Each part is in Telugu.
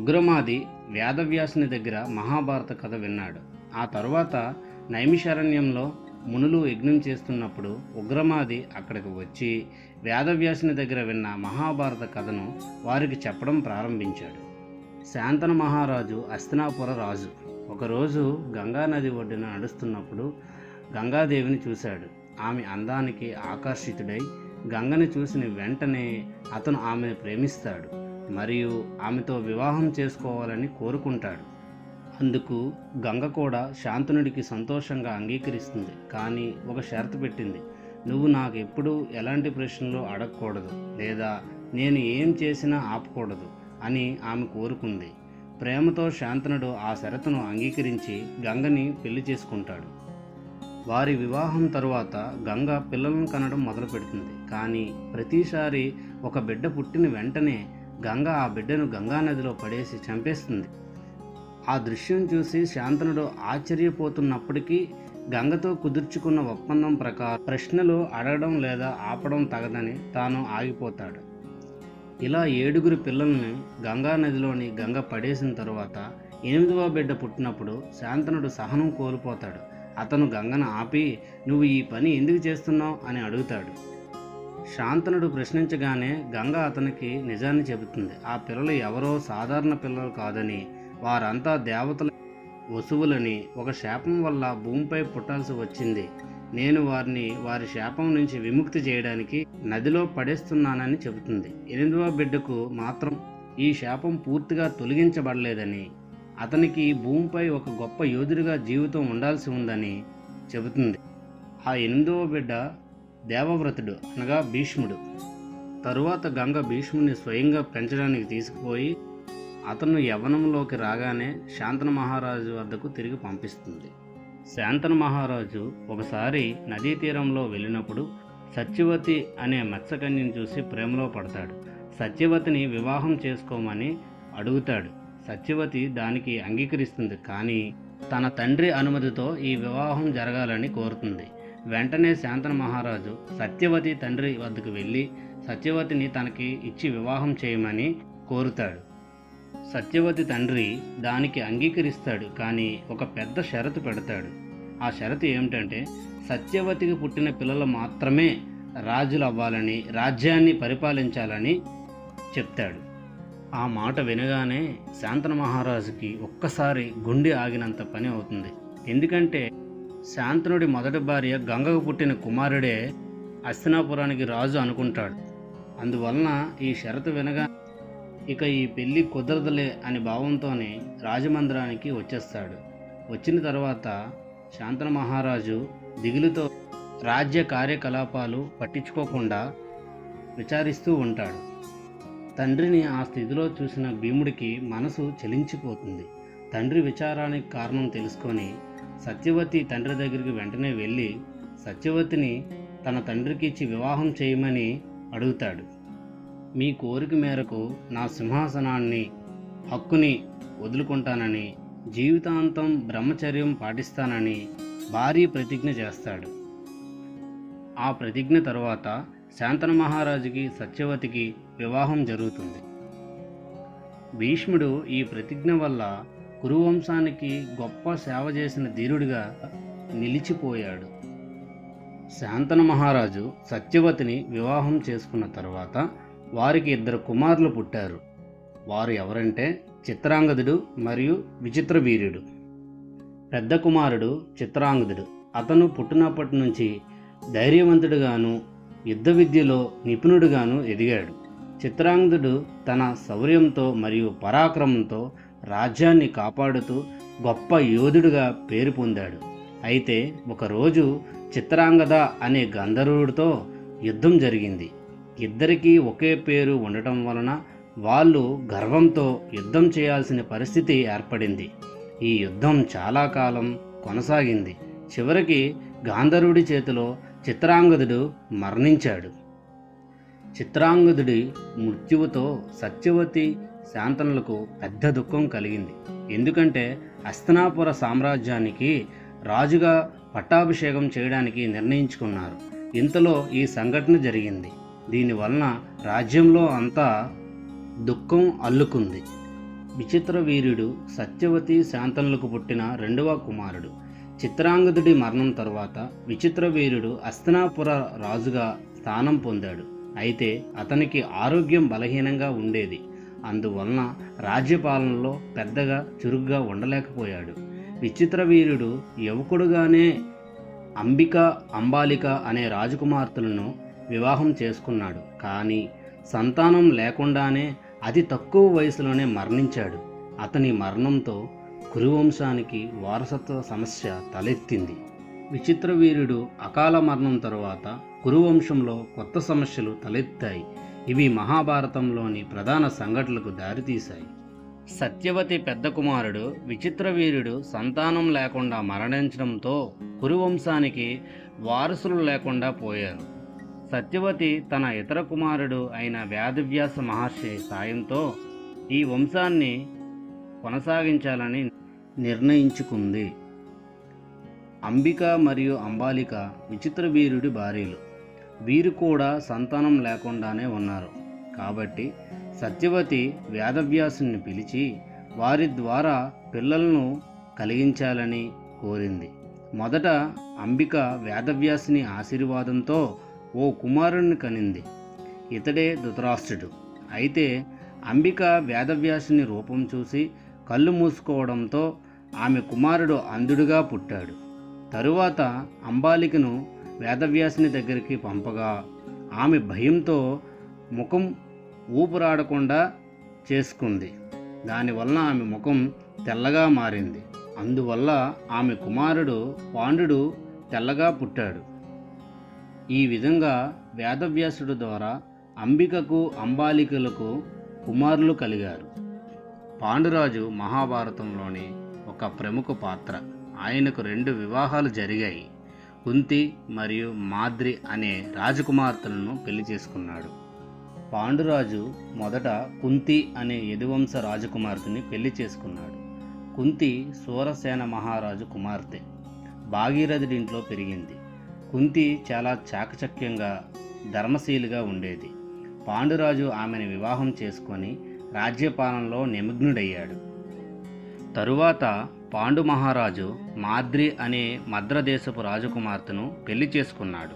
ఉగ్రమాది వేదవ్యాసుని దగ్గర మహాభారత కథ విన్నాడు. ఆ తరువాత నైమిషారణ్యంలో మునులు యజ్ఞం చేస్తున్నప్పుడు ఉగ్రమాది అక్కడికి వచ్చి వేదవ్యాసుని దగ్గర విన్న మహాభారత కథను వారికి చెప్పడం ప్రారంభించాడు. శాంతను మహారాజు హస్తినాపుర రాజు ఒకరోజు గంగానది ఒడ్డున నడుస్తున్నప్పుడు గంగాదేవిని చూశాడు. ఆమె అందానికి ఆకర్షితుడై గంగని చూసిన వెంటనే అతను ఆమెను ప్రేమిస్తాడు మరియు ఆమెతో వివాహం చేసుకోవాలని కోరుకుంటాడు. అందుకు గంగ కూడా శాంతనుడికి సంతోషంగా అంగీకరిస్తుంది. కానీ ఒక షరతు పెట్టింది. నువ్వు నాకు ఎప్పుడూ ఎలాంటి ప్రశ్నలు అడగకూడదు లేదా నేను ఏం చేసినా ఆపకూడదు అని ఆమె కోరుకుంది. ప్రేమతో శాంతనుడు ఆ షరతును అంగీకరించి గంగని పెళ్లి చేసుకుంటాడు. వారి వివాహం తరువాత గంగ పిల్లలను కనడం మొదలు పెడుతుంది. కానీ ప్రతిసారి ఒక బిడ్డ పుట్టిన వెంటనే గంగ ఆ బిడ్డను గంగానదిలో పడేసి చంపేస్తుంది. ఆ దృశ్యం చూసి శాంతనుడు ఆశ్చర్యపోతున్నప్పటికీ గంగతో కుదుర్చుకున్న ఒప్పందం ప్రకారం ప్రశ్నలు అడగడం లేదా ఆపడం తగదని తాను ఆగిపోతాడు. ఇలా 7 పిల్లల్ని గంగానదిలోని గంగ పడేసిన తరువాత 8వ బిడ్డ పుట్టినప్పుడు శాంతనుడు సహనం కోల్పోతాడు. అతను గంగను ఆపి నువ్వు ఈ పని ఎందుకు చేస్తున్నావు అని అడుగుతాడు. శాంతనుడు ప్రశ్నించగానే గంగ అతనికి నిజాన్ని చెబుతుంది. ఆ పిల్లలు ఎవరో సాధారణ పిల్లలు కాదని, వారంతా దేవతల వసువులని, ఒక శాపం వల్ల భూమిపై పుట్టాల్సి వచ్చింది. నేను వారిని వారి శాపం నుంచి విముక్తి చేయడానికి నదిలో పడేస్తున్నానని చెబుతుంది. 8వ బిడ్డకు మాత్రం ఈ శాపం పూర్తిగా తొలగించబడలేదని, అతనికి భూమిపై ఒక గొప్ప యోధుడిగా జీవితం ఉండాల్సి ఉందని చెబుతుంది. ఆ 8వ బిడ్డ దేవవ్రతుడు అనగా భీష్ముడు. తరువాత గంగ భీష్ముడిని స్వయంగా పెంచడానికి తీసుకుపోయి అతను యవ్వనంలోకి రాగానే శాంతను మహారాజు వద్దకు తిరిగి పంపిస్తుంది. శాంతను మహారాజు ఒకసారి నదీ తీరంలో వెళ్ళినప్పుడు సత్యవతి అనే మత్స్యకన్యను చూసి ప్రేమలో పడతాడు. సత్యవతిని వివాహం చేసుకోమని అడుగుతాడు. సత్యవతి దానికి అంగీకరిస్తుంది. కానీ తన తండ్రి అనుమతితో ఈ వివాహం జరగాలని కోరుతుంది. వెంటనే శాంతను మహారాజు సత్యవతి తండ్రి వద్దకు వెళ్ళి సత్యవతిని తనకి ఇచ్చి వివాహం చేయమని కోరుతాడు. సత్యవతి తండ్రి దానికి అంగీకరిస్తాడు. కానీ ఒక పెద్ద షరతు పెడతాడు. ఆ షరతు ఏమిటంటే సత్యవతికి పుట్టిన పిల్లలు మాత్రమే రాజులు అవ్వాలని, రాజ్యాన్ని పరిపాలించాలని చెప్తాడు. ఆ మాట వినగానే శాంతను మహారాజుకి ఒక్కసారి గుండె ఆగినంత పని అవుతుంది. ఎందుకంటే శాంతనుడి మొదటి భార్య గంగకు పుట్టిన కుమారుడే హస్తినాపురానికి రాజు అనుకుంటాడు. అందువలన ఈ షరతు వినగా ఇక ఈ పెళ్లి కుదరదులే అని భావంతోనే రాజమందిరానికి వచ్చేస్తాడు. వచ్చిన తర్వాత శాంతను మహారాజు దిగులుతో రాజ్య కార్యకలాపాలు పట్టించుకోకుండా విచారిస్తూ ఉంటాడు. తండ్రిని ఆ స్థితిలో చూసిన భీముడికి మనసు చలించిపోతుంది. తండ్రి విచారానికి కారణం తెలుసుకొని సత్యవతి తండ్రి దగ్గరికి వెంటనే వెళ్ళి సత్యవతిని తన తండ్రికి ఇచ్చి వివాహం చేయమని అడుగుతాడు. మీ కోరిక మేరకు నా సింహాసనాన్ని, హక్కుని వదులుకుంటానని, జీవితాంతం బ్రహ్మచర్యం పాటిస్తానని భారీ ప్రతిజ్ఞ చేస్తాడు. ఆ ప్రతిజ్ఞ తరువాత శాంతను మహారాజుకి సత్యవతికి వివాహం జరుగుతుంది. భీష్ముడు ఈ ప్రతిజ్ఞ వల్ల కురువంశానికి గొప్ప సేవ చేసిన ధీరుడిగా నిలిచిపోయాడు. శాంతను మహారాజు సత్యవతిని వివాహం చేసుకున్న తర్వాత వారికి 2 కుమారులు పుట్టారు. వారు ఎవరంటే చిత్రాంగదుడు మరియు విచిత్రవీర్యుడు. పెద్ద కుమారుడు చిత్రాంగదుడు. అతను పుట్టినప్పటి నుంచి ధైర్యవంతుడిగాను యుద్ధ విద్యలో నిపుణుడిగాను ఎదిగాడు. చిత్రాంగదుడు తన శౌర్యంతో మరియు పరాక్రమంతో రాజ్యాన్ని కాపాడుతూ గొప్ప యోధుడిగా పేరు పొందాడు. అయితే ఒకరోజు చిత్రాంగద అనే గంధర్వుడితో యుద్ధం జరిగింది. ఇద్దరికీ ఒకే పేరు ఉండటం వలన వాళ్ళు గర్వంతో యుద్ధం చేయాల్సిన పరిస్థితి ఏర్పడింది. ఈ యుద్ధం చాలా కాలం కొనసాగింది. చివరికి గాంధర్వుడి చేతిలో చిత్రాంగదుడు మరణించాడు. చిత్రాంగదుడి మృత్యువుతో సత్యవతి శాంతనులకు పెద్ద దుఃఖం కలిగింది. ఎందుకంటే హస్తినాపుర సామ్రాజ్యానికి రాజుగా పట్టాభిషేకం చేయడానికి నిర్ణయించుకున్నారు. ఇంతలో ఈ సంఘటన జరిగింది. దీనివలన రాజ్యంలో అంతా దుఃఖం అల్లుకుంది. విచిత్ర వీర్యుడు సత్యవతి శాంతనులకు పుట్టిన రెండవ కుమారుడు. చిత్రాంగదుడి మరణం తరువాత విచిత్ర వీర్యుడు హస్తినాపుర రాజుగా స్థానం పొందాడు. అయితే అతనికి ఆరోగ్యం బలహీనంగా ఉండేది. అందువలన రాజ్యపాలనలో పెద్దగా చురుగ్గా ఉండలేకపోయాడు. విచిత్ర వీర్యుడు యువకుడుగానే అంబిక, అంబాలిక అనే రాజకుమార్తెలను వివాహం చేసుకున్నాడు. కానీ సంతానం లేకుండానే అతి తక్కువ వయసులోనే మరణించాడు. అతని మరణంతో కురువంశానికి వారసత్వ సమస్య తలెత్తింది. విచిత్ర వీర్యుడు అకాల మరణం తరువాత కురువంశంలో కొత్త సమస్యలు తలెత్తాయి. ఇవి మహాభారతంలోని ప్రధాన సంఘటనలకు దారితీశాయి. సత్యవతి పెద్ద కుమారుడు విచిత్ర వీర్యుడు సంతానం లేకుండా మరణించడంతో కురువంశానికి వారసులు లేకుండా పోయారు. సత్యవతి తన ఇతర కుమారుడు అయిన వేదవ్యాస మహర్షి సాయంతో ఈ వంశాన్ని కొనసాగించాలని నిర్ణయించుకుంది. అంబిక మరియు అంబాలిక విచిత్ర వీర్యుడి భార్యలు. వీరు కూడా సంతానం లేకుండానే ఉన్నారు. కాబట్టి సత్యవతి వేదవ్యాసుని పిలిచి వారి ద్వారా పిల్లలను కలిగించాలని కోరింది. మొదట అంబిక వేదవ్యాసుని ఆశీర్వాదంతో ఓ కుమారుణ్ణి కనింది. ఇతడే ధృతరాష్ట్రుడు. అయితే అంబిక వేదవ్యాసుని రూపం చూసి కళ్ళు మూసుకోవడంతో ఆమె కుమారుడు అంధుడిగా పుట్టాడు. తరువాత అంబాలికను వేదవ్యాసుని దగ్గరికి పంపగా ఆమె భయంతో ముఖం ఊపిరాడకుండా చేసుకుంది. దానివల్ల ఆమె ముఖం తెల్లగా మారింది. అందువల్ల ఆమె కుమారుడు పాండుడు తెల్లగా పుట్టాడు. ఈ విధంగా వేదవ్యాసుడు ద్వారా అంబికకు, అంబాలికలకు కుమారులు కలిగారు. పాండురాజు మహాభారతంలోని ఒక ప్రముఖ పాత్ర. ఆయనకు 2 వివాహాలు జరిగాయి. కుంతి మరియు మాద్రి అనే రాజకుమార్తెలను పెళ్లి చేసుకున్నాడు. పాండురాజు మొదట కుంతి అనే యదువంశ రాజకుమార్తెని పెళ్లి చేసుకున్నాడు. కుంతి సూరసేన మహారాజు కుమార్తె. భాగీరథుడింట్లో పెరిగింది. కుంతి చాలా చాకచక్యంగా, ధర్మశీలిగా ఉండేది. పాండురాజు ఆమెను వివాహం చేసుకొని రాజ్యపాలనలో నిమగ్నుడయ్యాడు. తరువాత పాండు మహారాజు మాద్రి అనే మద్రదేశపు రాజకుమార్తెను పెళ్లి చేసుకున్నాడు.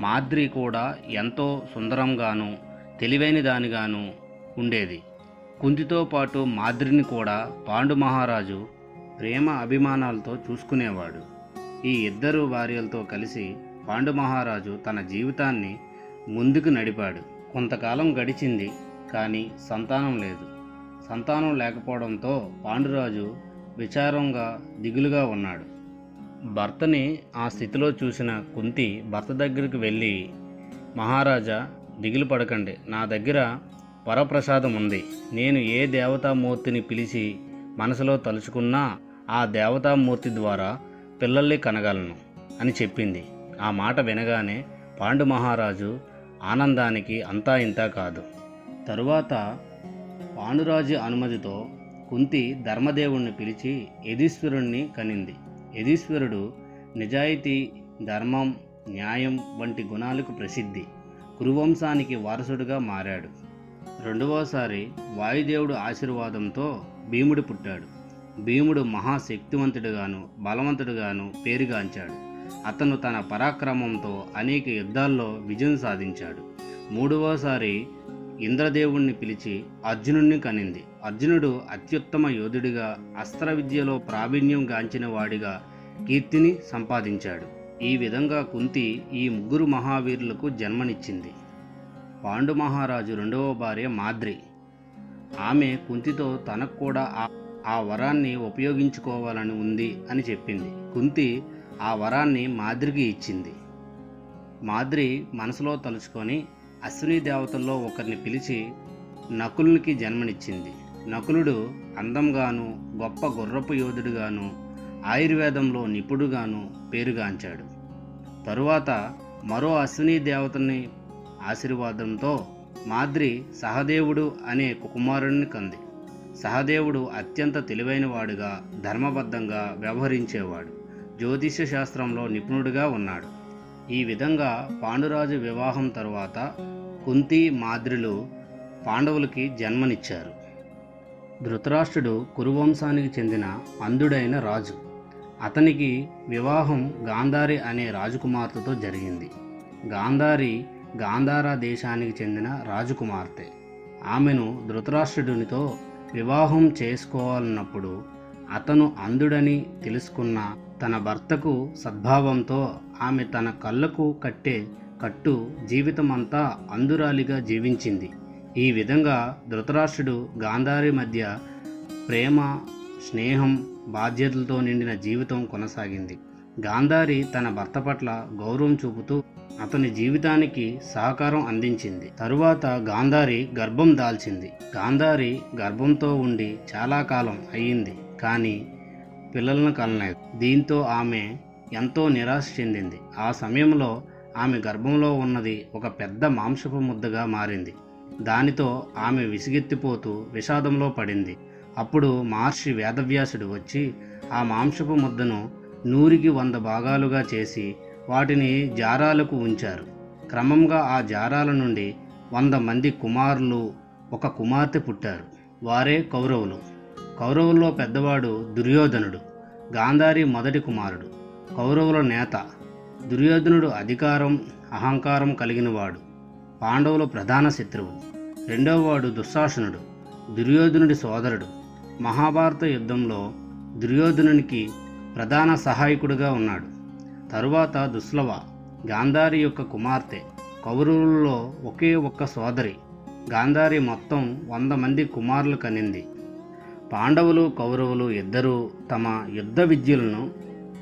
మాద్రి కూడా ఎంతో సుందరంగాను తెలివైన దానిగాను ఉండేది. కుంతితో పాటు మాద్రిని కూడా పాండు మహారాజు ప్రేమ అభిమానాలతో చూసుకునేవాడు. ఈ ఇద్దరు భార్యలతో కలిసి పాండు మహారాజు తన జీవితాన్ని ముందుకు నడిపాడు. కొంతకాలం గడిచింది, కానీ సంతానం లేదు. సంతానం లేకపోవడంతో పాండురాజు విచారంగా, దిగులుగా ఉన్నాడు. భర్తని ఆ స్థితిలో చూసిన కుంతి భర్త దగ్గరికి వెళ్ళి, మహారాజా, దిగులు పడకండి, నా దగ్గర వరప్రసాదం ఉంది. నేను ఏ దేవతామూర్తిని పిలిచి మనసులో తలుచుకున్నా ఆ దేవతామూర్తి ద్వారా పిల్లల్ని కనగలను అని చెప్పింది. ఆ మాట వినగానే పాండు మహారాజు ఆనందానికి అంతా ఇంతా కాదు. తరువాత పాండురాజు అనుమతితో కుంతి ధర్మదేవుణ్ణి పిలిచి యదీశ్వరుణ్ణి కనింది. యదీశ్వరుడు నిజాయితీ, ధర్మం, న్యాయం వంటి గుణాలకు ప్రసిద్ధి. కురువంశానికి వారసుడిగా మారాడు. రెండవసారి వాయుదేవుడు ఆశీర్వాదంతో భీముడు పుట్టాడు. భీముడు మహాశక్తివంతుడిగాను, బలవంతుడిగాను పేరుగాంచాడు. అతను తన పరాక్రమంతో అనేక యుద్ధాల్లో విజయం సాధించాడు. మూడవసారి ఇంద్రదేవుణ్ణి పిలిచి అర్జునుడిని కనింది. అర్జునుడు అత్యుత్తమ యోధుడిగా, అస్త్ర విద్యలో ప్రావీణ్యం గాంచిన వాడిగా కీర్తిని సంపాదించాడు. ఈ విధంగా కుంతి ఈ 3 మహావీరులకు జన్మనిచ్చింది. పాండు మహారాజు రెండవ భార్య మాద్రి. ఆమె కుంతితో తనకు కూడా ఆ వరాన్ని ఉపయోగించుకోవాలని ఉంది అని చెప్పింది. కుంతి ఆ వరాన్ని మాద్రికి ఇచ్చింది. మాద్రి మనసులో తలుచుకొని అశ్విని దేవతల్లో ఒకరిని పిలిచి నకులునికి జన్మనిచ్చింది. నకులుడు అందంగాను, గొప్ప గుర్రపు యోధుడుగాను, ఆయుర్వేదంలో నిపుణుడుగాను పేరుగాంచాడు. తరువాత మరో అశ్విని దేవతని ఆశీర్వాదంతో మాద్రి సహదేవుడు అనే కుమారుడిని కంది. సహదేవుడు అత్యంత తెలివైనవాడుగా, ధర్మబద్ధంగా వ్యవహరించేవాడు. జ్యోతిష్య శాస్త్రంలో నిపుణుడిగా ఉన్నాడు. ఈ విధంగా పాండురాజు వివాహం తరువాత కుంతి, మాద్రులు పాండవులకి జన్మనిచ్చారు. ధృతరాష్ట్రుడు కురువంశానికి చెందిన అంధుడైన రాజు. అతనికి వివాహం గాంధారి అనే రాజకుమార్తెతో జరిగింది. గాంధారి గాంధార దేశానికి చెందిన రాజకుమార్తె. ఆమెను ధృతరాష్ట్రుడితో వివాహం చేసుకోవాలన్నప్పుడు అతను అంధుడని తెలుసుకున్న తన భర్తకు సద్భావంతో ఆమె తన కళ్ళకు కట్టే కట్టు జీవితమంతా అంధురాలిగా జీవించింది. ఈ విధంగా ధృతరాష్ట్రుడు గాంధారి మధ్య ప్రేమ, స్నేహం, బాధ్యతలతో నిండిన జీవితం కొనసాగింది. గాంధారి తన భర్త పట్ల గౌరవం చూపుతూ అతని జీవితానికి సహకారం అందించింది. తరువాత గాంధారి గర్భం దాల్చింది. గాంధారి గర్భంతో ఉండి చాలా కాలం అయ్యింది, కానీ పిల్లలను కనలేదు. దీంతో ఆమె ఎంతో నిరాశ చెందింది. ఆ సమయంలో ఆమె గర్భంలో ఉన్నది ఒక పెద్ద మాంసపు ముద్దగా మారింది. దానితో ఆమె విసిగెత్తిపోతూ విషాదంలో పడింది. అప్పుడు మహర్షి వేదవ్యాసుడు వచ్చి ఆ మాంసపు ముద్దను 100కి 100 భాగాలుగా చేసి వాటిని జారాలకు ఉంచారు. క్రమంగా ఆ జారాల నుండి 100 మంది కుమారులు, ఒక కుమార్తె పుట్టారు. వారే కౌరవులు. కౌరవుల్లో పెద్దవాడు దుర్యోధనుడు, గాంధారి మొదటి కుమారుడు, కౌరవుల నేత. దుర్యోధనుడు అధికారం, అహంకారం కలిగినవాడు, పాండవుల ప్రధాన శత్రువు. రెండవవాడు దుశ్శాసనుడు, దుర్యోధనుడి సోదరుడు. మహాభారత యుద్ధంలో దుర్యోధనునికి ప్రధాన సహాయకుడిగా ఉన్నాడు. తరువాత దుశ్లవ, గాంధారి యొక్క కుమార్తె. కౌరవులలో ఒకే ఒక్క సోదరి. గాంధారి మొత్తం 100 మంది కుమారులు కనింది. పాండవులు, కౌరవులు ఇద్దరూ తమ యుద్ధ విద్యలను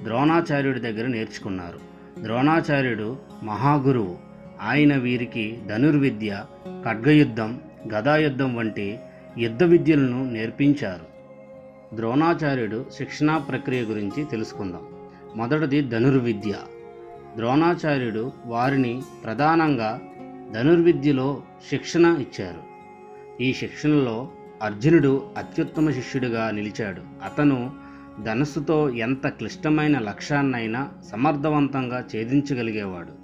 ద్రోణాచార్యుడి దగ్గర నేర్చుకున్నారు. ద్రోణాచార్యుడు మహాగురువు. ఆయన వీరికి ధనుర్విద్య, ఖడ్గయుద్ధం, గదాయుద్ధం వంటి యుద్ధ విద్యలను నేర్పించారు. ద్రోణాచార్యుడు శిక్షణా ప్రక్రియ గురించి తెలుసుకుందాం. మొదటిది ధనుర్విద్య. ద్రోణాచార్యుడు వారిని ప్రధానంగా ధనుర్విద్యలో శిక్షణ ఇచ్చారు. ఈ శిక్షణలో అర్జునుడు అత్యుత్తమ శిష్యుడిగా నిలిచాడు. అతను ధనుస్సుతో ఎంత క్లిష్టమైన లక్ష్యాన్నైనా సమర్థవంతంగా ఛేదించగలిగేవాడు.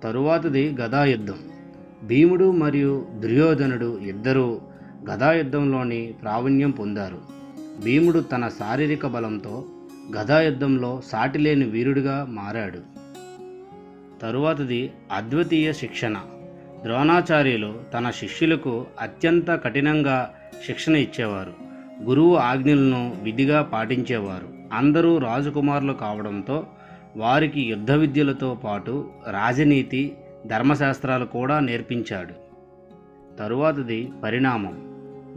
తరువాతది గదాయుద్ధం. భీముడు మరియు దుర్యోధనుడు ఇద్దరూ గదాయుద్ధంలోని ప్రావీణ్యం పొందారు. భీముడు తన శారీరక బలంతో గదాయుద్ధంలో సాటిలేని వీరుడిగా మారాడు. తరువాతది అద్వితీయ శిక్షణ. ద్రోణాచార్యులు తన శిష్యులకు అత్యంత కఠినంగా శిక్షణ ఇచ్చేవారు. గురువు ఆజ్ఞలను విధిగా పాటించేవారు. అందరూ రాజకుమారులు కావడంతో వారికి యుద్ధ విద్యలతో పాటు రాజనీతి, ధర్మశాస్త్రాలు కూడా నేర్పించాడు. తరువాతది పరిణామం.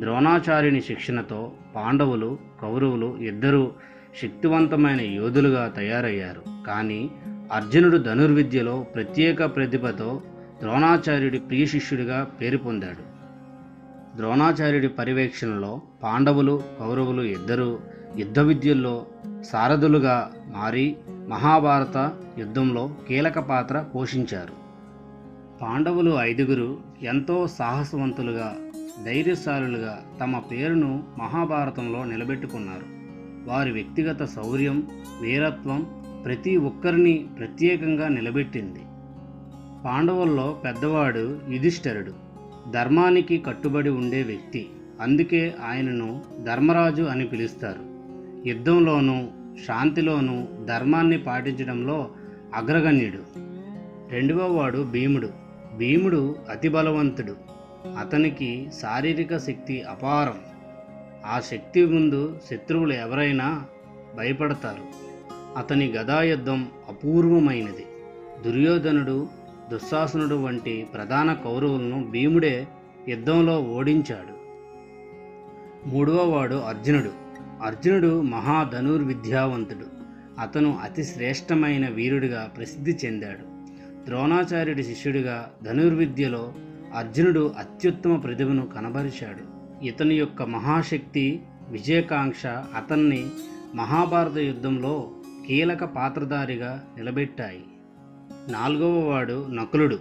ద్రోణాచార్యుని శిక్షణతో పాండవులు, కౌరవులు ఇద్దరూ శక్తివంతమైన యోధులుగా తయారయ్యారు. కానీ అర్జునుడు ధనుర్విద్యలో ప్రత్యేక ప్రతిభతో ద్రోణాచార్యుడి ప్రియ శిష్యుడిగా పేరు పొందాడు. ద్రోణాచార్యుడి పర్యవేక్షణలో పాండవులు, కౌరవులు ఇద్దరూ యుద్ధ విద్యల్లో సారథులుగా మారి మహాభారత యుద్ధంలో కీలక పాత్ర పోషించారు. పాండవులు 5గురు ఎంతో సాహసవంతులుగా, ధైర్యశాలులుగా తమ పేరును మహాభారతంలో నిలబెట్టుకున్నారు. వారి వ్యక్తిగత శౌర్యం, వీరత్వం ప్రతి ఒక్కరిని ప్రత్యేకంగా నిలబెట్టింది. పాండవుల్లో పెద్దవాడు యుధిష్ఠిరుడు. ధర్మానికి కట్టుబడి ఉండే వ్యక్తి. అందుకే ఆయనను ధర్మరాజు అని పిలుస్తారు. యుద్ధంలోనూ శాంతిలోనూ ధర్మాన్ని పాటించడంలో అగ్రగణ్యుడు. రెండవవాడు భీముడు. భీముడు అతి బలవంతుడు. అతనికి శారీరక శక్తి అపారం. ఆ శక్తి ముందు శత్రువులు ఎవరైనా భయపడతారు. అతని గదాయుద్ధం అపూర్వమైనది. దుర్యోధనుడు, దుశ్శాసనుడు వంటి ప్రధాన కౌరవులను భీముడే యుద్ధంలో ఓడించాడు. మూడవవాడు అర్జునుడు. అర్జునుడు మహాధనుర్విద్యావంతుడు. అతను అతి శ్రేష్టమైన వీరుడిగా ప్రసిద్ధి చెందాడు. ద్రోణాచార్యుడి శిష్యుడిగా ధనుర్విద్యలో అర్జునుడు అత్యుత్తమ ప్రతిభను కనబరిచాడు. ఇతని యొక్క మహాశక్తి, విజయకాంక్ష అతన్ని మహాభారత యుద్ధంలో కీలక పాత్రధారిగా నిలబెట్టాయి. నాలుగవవాడు నకులుడు.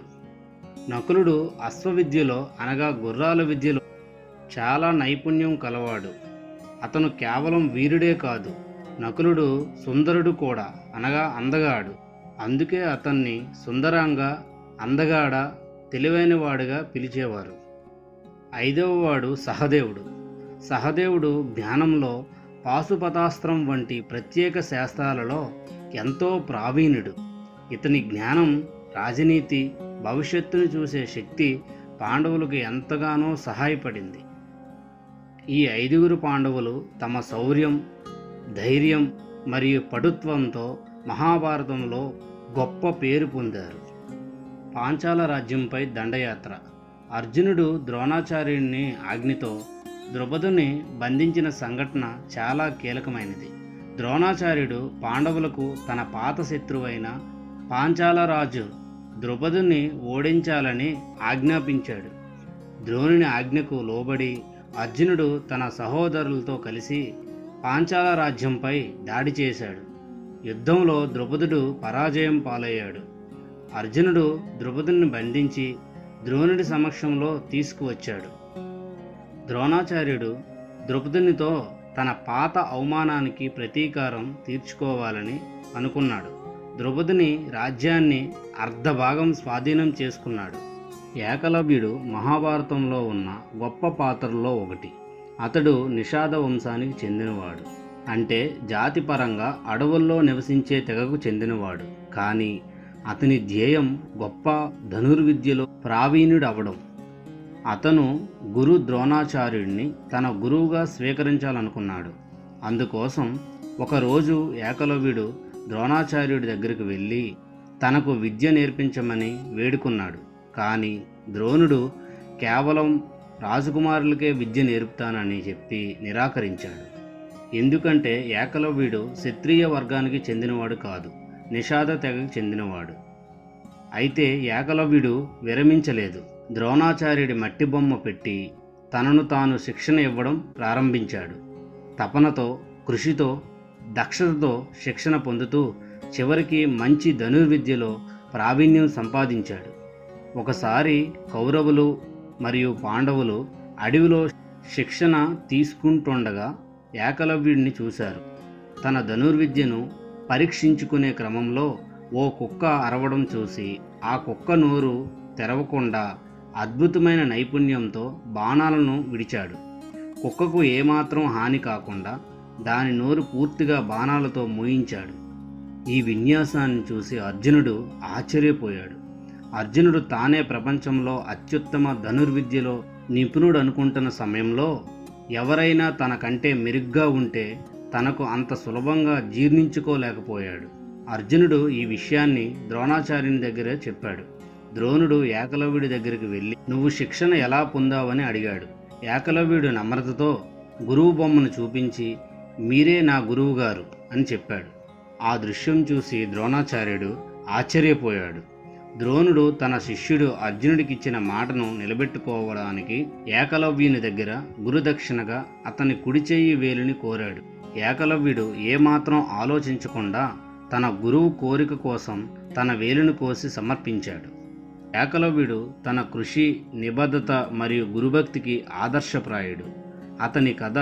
నకులుడు అశ్వవిద్యలో అనగా గుర్రాల విద్యలో చాలా నైపుణ్యం కలవాడు. అతను కేవలం వీరుడే కాదు, నకులుడు సుందరుడు కూడా, అనగా అందగాడు. అందుకే అతన్ని సుందరాంగ, అందగాడ, తెలివైనవాడుగా పిలిచేవారు. ఐదవవాడు సహదేవుడు. సహదేవుడు జ్ఞానంలో పాశుపతాస్త్రం వంటి ప్రత్యేక శాస్త్రాలలో ఎంతో ప్రావీణుడు. ఇతని జ్ఞానం, రాజనీతి, భవిష్యత్తును చూసే శక్తి పాండవులకు ఎంతగానో సహాయపడింది. ఈ 5గురు పాండవులు తమ శౌర్యం, ధైర్యం మరియు పటుత్వంతో మహాభారతంలో గొప్ప పేరు పొందారు. పాంచాల రాజ్యంపై దండయాత్ర. అర్జునుడు ద్రోణాచార్యుని ఆజ్ఞతో ద్రుపదుని బంధించిన సంఘటన చాలా కీలకమైనది. ద్రోణాచార్యుడు పాండవులకు తన పాత శత్రువైన పాంచాల రాజు ద్రుపదుని ఓడించాలని ఆజ్ఞాపించాడు. ద్రోణుని ఆజ్ఞకు లోబడి అర్జునుడు తన సహోదరులతో కలిసి పాంచాల రాజ్యంపై దాడి చేశాడు. యుద్ధంలో ద్రుపదుడు పరాజయం పాలయ్యాడు. అర్జునుడు ద్రుపదుని బంధించి ద్రోణుడి సమక్షంలో తీసుకువచ్చాడు. ద్రోణాచార్యుడు ద్రుపదునితో తన పాత అవమానానికి ప్రతీకారం తీర్చుకోవాలని అనుకున్నాడు. ద్రుపదుని రాజ్యాన్ని అర్ధభాగం స్వాధీనం చేసుకున్నాడు. ఏకలవ్యుడు మహాభారతంలో ఉన్న గొప్ప పాత్రల్లో ఒకటి. అతడు నిషాద వంశానికి చెందినవాడు. అంటే జాతిపరంగా అడవుల్లో నివసించే తెగకు చెందినవాడు. కానీ అతని ధ్యేయం గొప్ప ధనుర్విద్యలో ప్రావీణ్యుడవడం. అతను గురు ద్రోణాచార్యుడిని తన గురువుగా స్వీకరించాలనుకున్నాడు. అందుకోసం ఒకరోజు ఏకలవ్యుడు ద్రోణాచార్యుడి దగ్గరికి వెళ్ళి తనకు విద్య నేర్పించమని వేడుకున్నాడు. కానీ ద్రోణుడు కేవలం రాజకుమారులకే విద్య నేర్పుతానని చెప్పి నిరాకరించాడు. ఎందుకంటే ఏకలవ్యుడు క్షత్రియ వర్గానికి చెందినవాడు కాదు, నిషాద తెగకు చెందినవాడు. అయితే ఏకలవ్యుడు విరమించలేదు. ద్రోణాచార్యుడి మట్టి బొమ్మ పెట్టి తనను తాను శిక్షణ ఇవ్వడం ప్రారంభించాడు. తపనతో, కృషితో, దక్షతతో శిక్షణ పొందుతూ చివరికి మంచి ధనుర్విద్యలో ప్రావీణ్యం సంపాదించాడు. ఒకసారి కౌరవులు మరియు పాండవులు అడవిలో శిక్షణ తీసుకుంటుండగా ఏకలవ్యుడిని చూశారు. తన ధనుర్విద్యను పరీక్షించుకునే క్రమంలో ఓ కుక్క అరవడం చూసి ఆ కుక్క నోరు తెరవకుండా అద్భుతమైన నైపుణ్యంతో బాణాలను విడిచాడు. కుక్కకు ఏమాత్రం హాని కాకుండా దాని నోరు పూర్తిగా బాణాలతో మోయించాడు. ఈ విన్యాసాన్ని చూసి అర్జునుడు ఆశ్చర్యపోయాడు. అర్జునుడు తానే ప్రపంచంలో అత్యుత్తమ ధనుర్విద్యలో నిపుణుడు అనుకుంటున్న సమయంలో ఎవరైనా తనకంటే మెరుగ్గా ఉంటే తనకు అంత సులభంగా జీర్ణించుకోలేకపోయాడు. అర్జునుడు ఈ విషయాన్ని ద్రోణాచార్యుని దగ్గర చెప్పాడు. ద్రోణుడు ఏకలవ్యుడి దగ్గరికి వెళ్ళి నువ్వు శిక్షణ ఎలా పొందావని అడిగాడు. ఏకలవ్యుడు నమ్రతతో గురువు బొమ్మను చూపించి మీరే నా గురువు గారు అని చెప్పాడు. ఆ దృశ్యం చూసి ద్రోణాచార్యుడు ఆశ్చర్యపోయాడు. ద్రోణుడు తన శిష్యుడు అర్జునుడికిచ్చిన మాటను నిలబెట్టుకోవడానికి ఏకలవ్యుని దగ్గర గురుదక్షిణగా అతని కుడి చెయ్యి వేలుని కోరాడు. ఏకలవ్యుడు ఏమాత్రం ఆలోచించకుండా తన గురువు కోరిక కోసం తన వేలును కోసి సమర్పించాడు. ఏకలవ్యుడు తన కృషి, నిబద్ధత మరియు గురుభక్తికి ఆదర్శప్రాయుడు. అతని కథ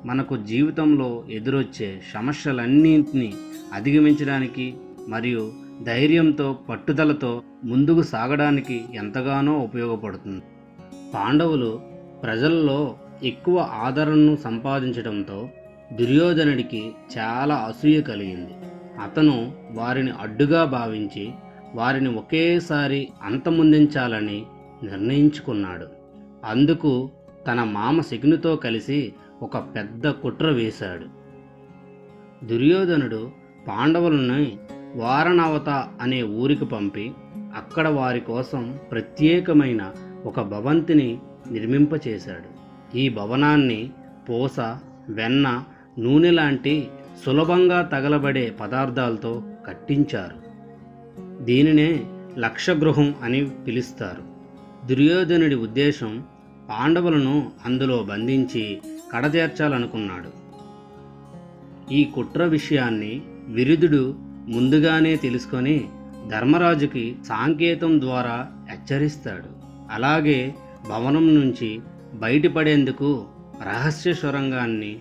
మనకు జీవితంలో ఎదురొచ్చే సమస్యలన్నింటినీ అధిగమించడానికి మరియు ధైర్యంతో, పట్టుదలతో ముందుకు సాగడానికి ఎంతగానో ఉపయోగపడుతుంది. పాండవులు ప్రజల్లో ఎక్కువ ఆదరణను సంపాదించడంతో దుర్యోధనుడికి చాలా అసూయ కలిగింది. అతను వారిని అడ్డుగా భావించి వారిని ఒకేసారి అంతమొందించాలని నిర్ణయించుకున్నాడు. అందుకు తన మామ శకునితో కలిసి ఒక పెద్ద కుట్ర వేశాడు. దుర్యోధనుడు పాండవులను వారణావత అనే ఊరికి పంపి అక్కడ వారి కోసం ప్రత్యేకమైన ఒక భవంతిని నిర్మింపచేశాడు. ఈ భవనాన్ని పూస, వెన్న, నూనె లాంటి సులభంగా తగలబడే పదార్థాలతో కట్టించారు. దీనినే లక్షగృహం అని పిలుస్తారు. దుర్యోధనుడి ఉద్దేశం పాండవులను అందులో బంధించి కడతేర్చాలనుకున్నాడు. ఈ కుట్ర విషయాన్ని విరుధుడు ముందుగానే తెలుసుకొని ధర్మరాజుకి సాంకేతం ద్వారా హెచ్చరిస్తాడు. అలాగే భవనం నుంచి బయటపడేందుకు రహస్య సొరంగాన్ని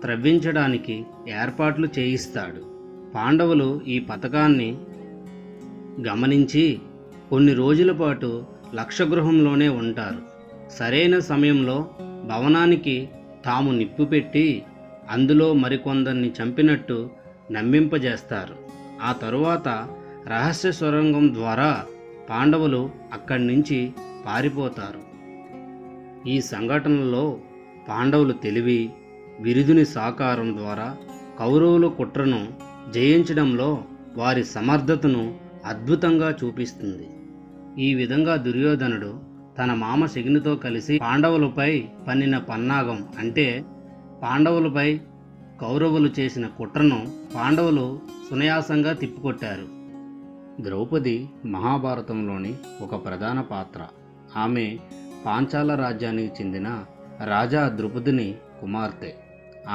త్రవ్వించడానికి ఏర్పాట్లు చేయిస్తాడు. పాండవులు ఈ పథకాన్ని గమనించి కొన్ని రోజుల పాటు లక్షగృహంలోనే ఉంటారు. సరైన సమయంలో భవనానికి తాము నిప్పు పెట్టి అందులో మరికొందరిని చంపినట్టు నమ్మింపజేస్తారు. ఆ తరువాత రహస్య సొరంగం ద్వారా పాండవులు అక్కడి నుంచి పారిపోతారు. ఈ సంఘటనలో పాండవులు తెలివి, విరుదుని సహకారం ద్వారా కౌరవుల కుట్రను జయించడంలో వారి సమర్థతను అద్భుతంగా చూపిస్తుంది. ఈ విధంగా దుర్యోధనుడు తన మామ శకునితో కలిసి పాండవులపై పన్నిన పన్నాగం, అంటే పాండవులపై కౌరవులు చేసిన కుట్రను పాండవులు సునాయాసంగా తిప్పికొట్టారు. ద్రౌపది మహాభారతంలోని ఒక ప్రధాన పాత్ర. ఆమె పాంచాల రాజ్యానికి చెందిన రాజా ద్రుపదుని కుమార్తె.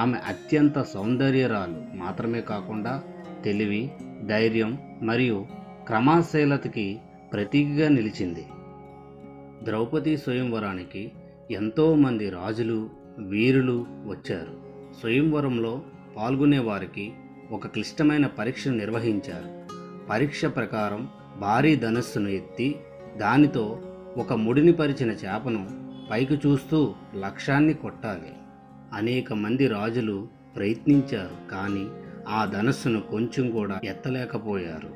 ఆమె అత్యంత సౌందర్యరాలు మాత్రమే కాకుండా తెలివి, ధైర్యం మరియు క్రమశీలతకి ప్రతీకగా నిలిచింది. ద్రౌపది స్వయంవరానికి ఎంతోమంది రాజులు, వీరులు వచ్చారు. స్వయంవరంలో పాల్గొనే వారికి ఒక క్లిష్టమైన పరీక్ష నిర్వహించారు. పరీక్ష ప్రకారం భారీ ధనస్సును ఎత్తి దానితో ఒక ముడిని పరిచిన చేపను పైకి చూస్తూ లక్ష్యాన్ని కొట్టాలి. అనేక మంది రాజులు ప్రయత్నించారు, కానీ ఆ ధనస్సును కొంచెం కూడా ఎత్తలేకపోయారు.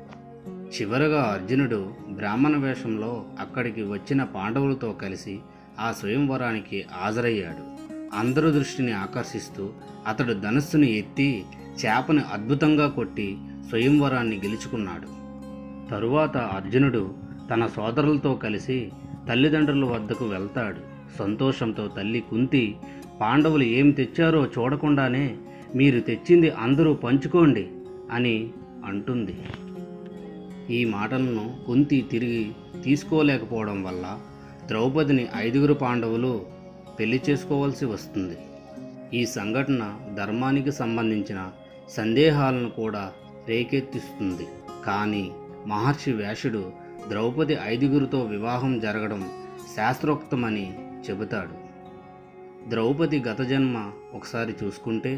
చివరగా అర్జునుడు బ్రాహ్మణ వేషంలో అక్కడికి వచ్చిన పాండవులతో కలిసి ఆ స్వయంవరానికి హాజరయ్యాడు. అందరి దృష్టిని ఆకర్షిస్తూ అతడు ధనస్సును ఎత్తి చేపను అద్భుతంగా కొట్టి స్వయంవరాన్ని గెలుచుకున్నాడు. తరువాత అర్జునుడు తన సోదరులతో కలిసి తల్లిదండ్రుల వద్దకు వెళ్తాడు. సంతోషంతో తల్లి కుంతి పాండవులు ఏం తెచ్చారో చూడకుండానే మీరు తెచ్చింది అందరూ పంచుకోండి అని అంటుంది. ఈ మాటలను కుంతి తిరిగి తీసుకోలేకపోవడం వల్ల ద్రౌపదిని 5 పాండవులు పెళ్లి చేసుకోవాల్సి వస్తుంది. ఈ సంఘటన ధర్మానికి సంబంధించిన సందేహాలను కూడా రేకెత్తిస్తుంది. కానీ మహర్షి వ్యాసుడు ద్రౌపది 5 వివాహం జరగడం శాస్త్రోక్తమని చెబుతాడు. ద్రౌపది గత జన్మ ఒకసారి చూసుకుంటే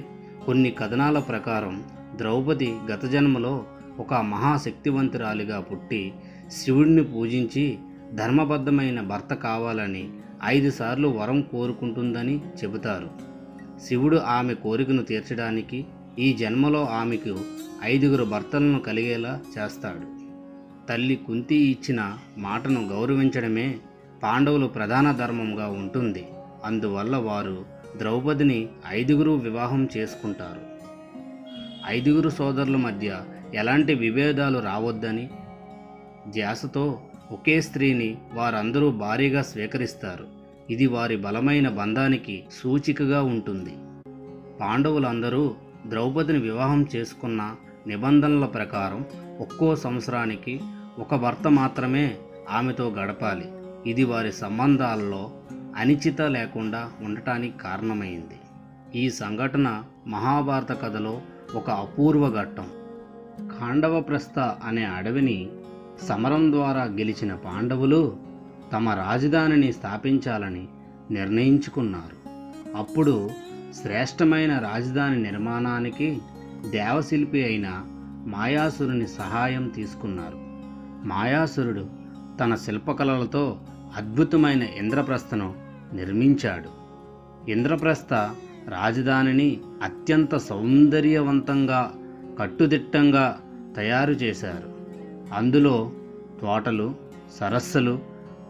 కొన్ని కథనాల ప్రకారం ద్రౌపది గత జన్మలో ఒక మహాశక్తివంతురాలిగా పుట్టి శివుడిని పూజించి ధర్మబద్ధమైన భర్త కావాలని 5 సార్లు వరం కోరుకుంటుందని చెబుతారు. శివుడు ఆమె కోరికను తీర్చడానికి ఈ జన్మలో ఆమెకు 5 భర్తలను కలిగేలా చేస్తాడు. తల్లి కుంతి ఇచ్చిన మాటను గౌరవించడమే పాండవులు ప్రధాన ధర్మంగా ఉంటుంది. అందువల్ల వారు ద్రౌపదిని 5 వివాహం చేసుకుంటారు. 5 సోదరుల మధ్య ఎలాంటి విభేదాలు రావద్దని ధ్యాసతో ఒకే స్త్రీని వారందరూ భారీగా స్వీకరిస్తారు. ఇది వారి బలమైన బంధానికి సూచికగా ఉంటుంది. పాండవులందరూ ద్రౌపదిని వివాహం చేసుకున్న నిబంధనల ప్రకారం ఒక్కో సంవత్సరానికి ఒక భర్త మాత్రమే ఆమెతో గడపాలి. ఇది వారి సంబంధాల్లో అనిశ్చిత లేకుండా ఉండటానికి కారణమైంది. ఈ సంఘటన మహాభారత కథలో ఒక అపూర్వ ఘట్టం. ఖాండవప్రస్థ అనే అడవిని సమరం ద్వారా గెలిచిన పాండవులు తమ రాజధానిని స్థాపించాలని నిర్ణయించుకున్నారు. అప్పుడు శ్రేష్టమైన రాజధాని నిర్మాణానికి దేవశిల్పి అయిన మాయాసురుని సహాయం తీసుకున్నారు. మాయాసురుడు తన శిల్పకళలతో అద్భుతమైన ఇంద్రప్రస్థను నిర్మించాడు. ఇంద్రప్రస్థ రాజధానిని అత్యంత సౌందర్యవంతంగా, కట్టుదిట్టంగా తయారు చేశారు. అందులో తోటలు, సరస్సులు,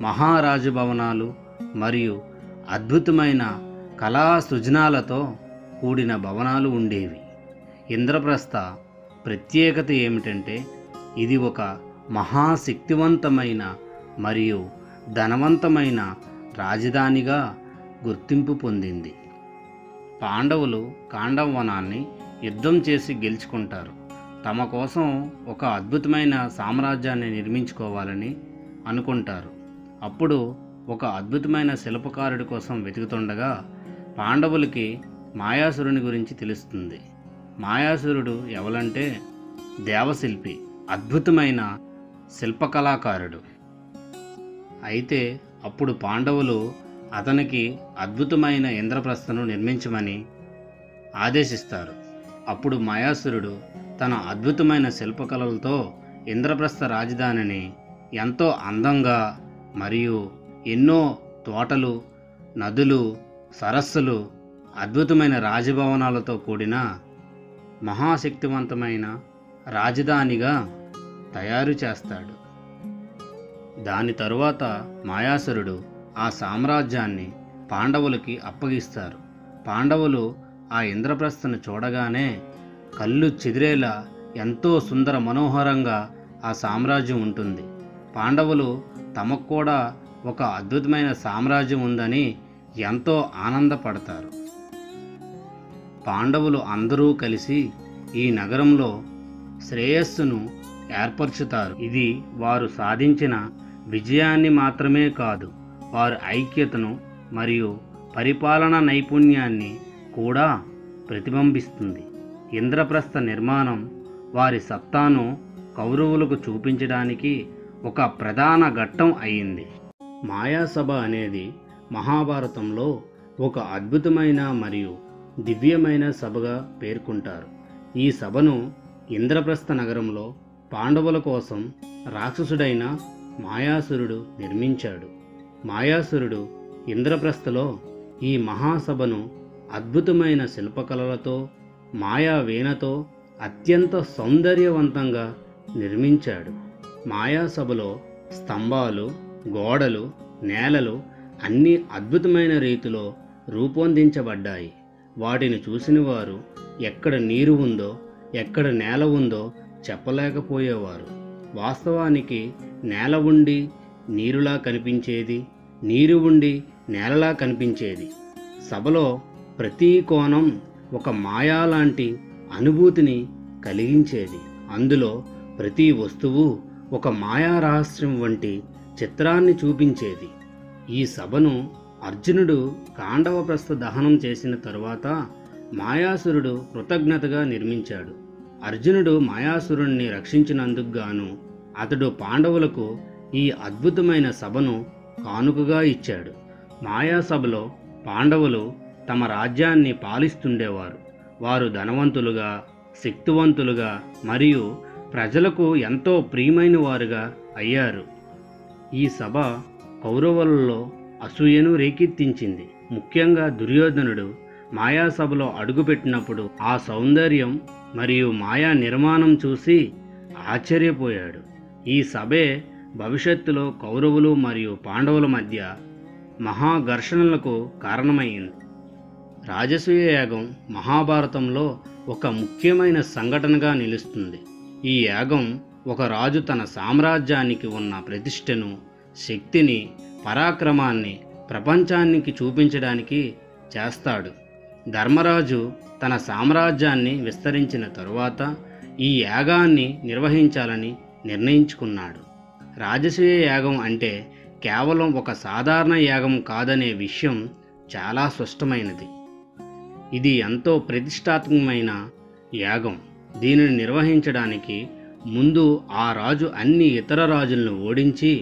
మహారాజు భవనాలు మరియు అద్భుతమైన కళా సృజనాలతో కూడిన భవనాలు ఉండేవి. ఇంద్రప్రస్థ ప్రత్యేకత ఏమిటంటే ఇది ఒక మహాశక్తివంతమైన మరియు ధనవంతమైన రాజధానిగా గుర్తింపు పొందింది. పాండవులు ఖాండవనాన్ని యుద్ధం చేసి గెలుచుకుంటారు. తమ కోసం ఒక అద్భుతమైన సామ్రాజ్యాన్ని నిర్మించుకోవాలని అనుకుంటారు. అప్పుడు ఒక అద్భుతమైన శిల్పకారుడి కోసం వెతుకుతుండగా పాండవులకి మాయాసురుని గురించి తెలుస్తుంది. మాయాసురుడు ఎవలంటే దేవశిల్పి, అద్భుతమైన శిల్పకళాకారుడు. అయితే అప్పుడు పాండవులు అతనికి అద్భుతమైన ఇంద్రప్రస్థను నిర్మించమని ఆదేశిస్తారు. అప్పుడు మాయాసురుడు తన అద్భుతమైన శిల్పకళలతో ఇంద్రప్రస్థ రాజధానిని ఎంతో అందంగా మరియు ఎన్నో తోటలు, నదులు, సరస్సులు అద్భుతమైన రాజభవనాలతో కూడిన మహాశక్తివంతమైన రాజధానిగా తయారు చేస్తాడు. దాని తరువాత మాయాసురుడు ఆ సామ్రాజ్యాన్ని పాండవులకి అప్పగిస్తారు. పాండవులు ఆ ఇంద్రప్రస్థను చూడగానే కళ్ళు చెదిరేలా ఎంతో సుందర మనోహరంగా ఆ సామ్రాజ్యం ఉంటుంది. పాండవులు తమకు కూడా ఒక అద్భుతమైన సామ్రాజ్యం ఉందని ఎంతో ఆనందపడతారు. పాండవులు అందరూ కలిసి ఈ నగరంలో శ్రేయస్సును ఏర్పరచుతారు. ఇది వారు సాధించిన విజయాన్ని మాత్రమే కాదు, వారి ఐక్యతను మరియు పరిపాలనా నైపుణ్యాన్ని కూడా ప్రతిబింబిస్తుంది. ఇంద్రప్రస్థ నిర్మాణం వారి సత్తాను కౌరవులకు చూపించడానికి ఒక ప్రధాన ఘట్టం అయింది. మాయాసభ అనేది మహాభారతంలో ఒక అద్భుతమైన మరియు దివ్యమైన సభగా పేర్కొంటారు. ఈ సభను ఇంద్రప్రస్థ నగరంలో పాండవుల కోసం రాక్షసుడైన మాయాసురుడు నిర్మించాడు. మాయాసురుడు ఇంద్రప్రస్థలో ఈ మహాసభను అద్భుతమైన శిల్పకళలతో, మాయా వీణతో అత్యంత సౌందర్యవంతంగా నిర్మించాడు. మాయాసభలో స్తంభాలు, గోడలు, నేలలు అన్నీ అద్భుతమైన రీతిలో రూపొందించబడ్డాయి. వాటిని చూసిన వారు ఎక్కడ నీరు ఉందో, ఎక్కడ నేల ఉందో చెప్పలేకపోయేవారు. వాస్తవానికి నేల ఉండి నీరులా కనిపించేది, నీరు ఉండి నేలలా కనిపించేది. సభలో ప్రతి కోణం ఒక మాయా లాంటి అనుభూతిని కలిగించేది. అందులో ప్రతి వస్తువు ఒక మాయా రహస్యం వంటి చిత్రాన్ని చూపించేది. ఈ సభను అర్జునుడు కాండవప్రస్థ దహనం చేసిన తరువాత మాయాసురుడు కృతజ్ఞతగా నిర్మించాడు. అర్జునుడు మాయాసురుణ్ణి రక్షించినందుకు గాను అతడు పాండవులకు ఈ అద్భుతమైన సభను కానుకగా ఇచ్చాడు. మాయాసభలో పాండవులు తమ రాజ్యాన్ని పాలిస్తుండేవారు. వారు ధనవంతులుగా, శక్తివంతులుగా మరియు ప్రజలకు ఎంతో ప్రియమైన వారుగా అయ్యారు. ఈ సభ కౌరవులలో అసూయను రేకెత్తించింది. ముఖ్యంగా దుర్యోధనుడు మాయాసభలో అడుగుపెట్టినప్పుడు ఆ సౌందర్యం మరియు మాయా నిర్మాణం చూసి ఆశ్చర్యపోయాడు. ఈ సభే భవిష్యత్తులో కౌరవులు మరియు పాండవుల మధ్య మహాఘర్షణలకు కారణమైంది. రాజసూయ యాగం మహాభారతంలో ఒక ముఖ్యమైన సంఘటనగా నిలుస్తుంది. ఈ యాగం ఒక రాజు తన సామ్రాజ్యానికి ఉన్న ప్రతిష్టను, శక్తిని, పరాక్రమాన్ని ప్రపంచానికి చూపించడానికి చేస్తాడు. ధర్మరాజు తన సామ్రాజ్యాన్ని విస్తరించిన తరువాత ఈ యాగాన్ని నిర్వహించాలని నిర్ణయించుకున్నాడు. రాజసూయ యాగం అంటే కేవలం ఒక సాధారణ యాగం కాదనే విషయం చాలా స్పష్టమైనది. ఇది ఎంతో ప్రతిష్టాత్మకమైన యాగం. దీనిని నిర్వహించడానికి ముందు ఆ రాజు అన్ని ఇతర రాజులను ఓడించి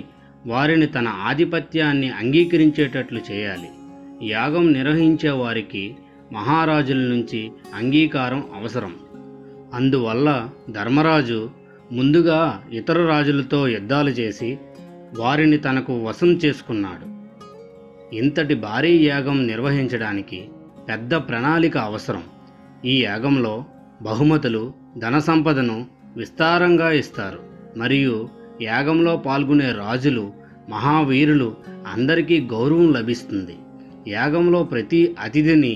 వారిని తన ఆధిపత్యాన్ని అంగీకరించేటట్లు చేయాలి. యాగం నిర్వహించే వారికి మహారాజుల నుంచి అంగీకారం అవసరం. అందువల్ల ధర్మరాజు ముందుగా ఇతర రాజులతో యుద్ధాలు చేసి వారిని తనకు వశం చేసుకున్నాడు. ఇంతటి భారీ యాగం నిర్వహించడానికి పెద్ద ప్రణాళిక అవసరం. ఈ యాగంలో బహుమతులు, ధన సంపదను విస్తారంగా ఇస్తారు మరియు యాగంలో పాల్గొనే రాజులు, మహావీరులు అందరికీ గౌరవం లభిస్తుంది. యాగంలో ప్రతి అతిథిని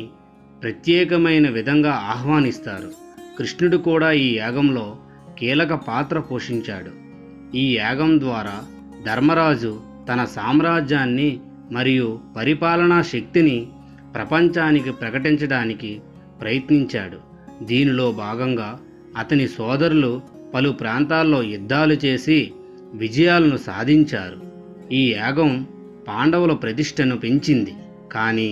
ప్రత్యేకమైన విధంగా ఆహ్వానిస్తారు. కృష్ణుడు కూడా ఈ యాగంలో కీలక పాత్ర పోషించాడు. ఈ యాగం ద్వారా ధర్మరాజు తన సామ్రాజ్యాన్ని మరియు పరిపాలనా శక్తిని ప్రపంచానికి ప్రకటించడానికి ప్రయత్నించాడు. దీనిలో భాగంగా అతని సోదరులు పలు ప్రాంతాల్లో యుద్ధాలు చేసి విజయాలను సాధించారు. ఈ యాగం పాండవుల ప్రతిష్టను పెంచింది, కానీ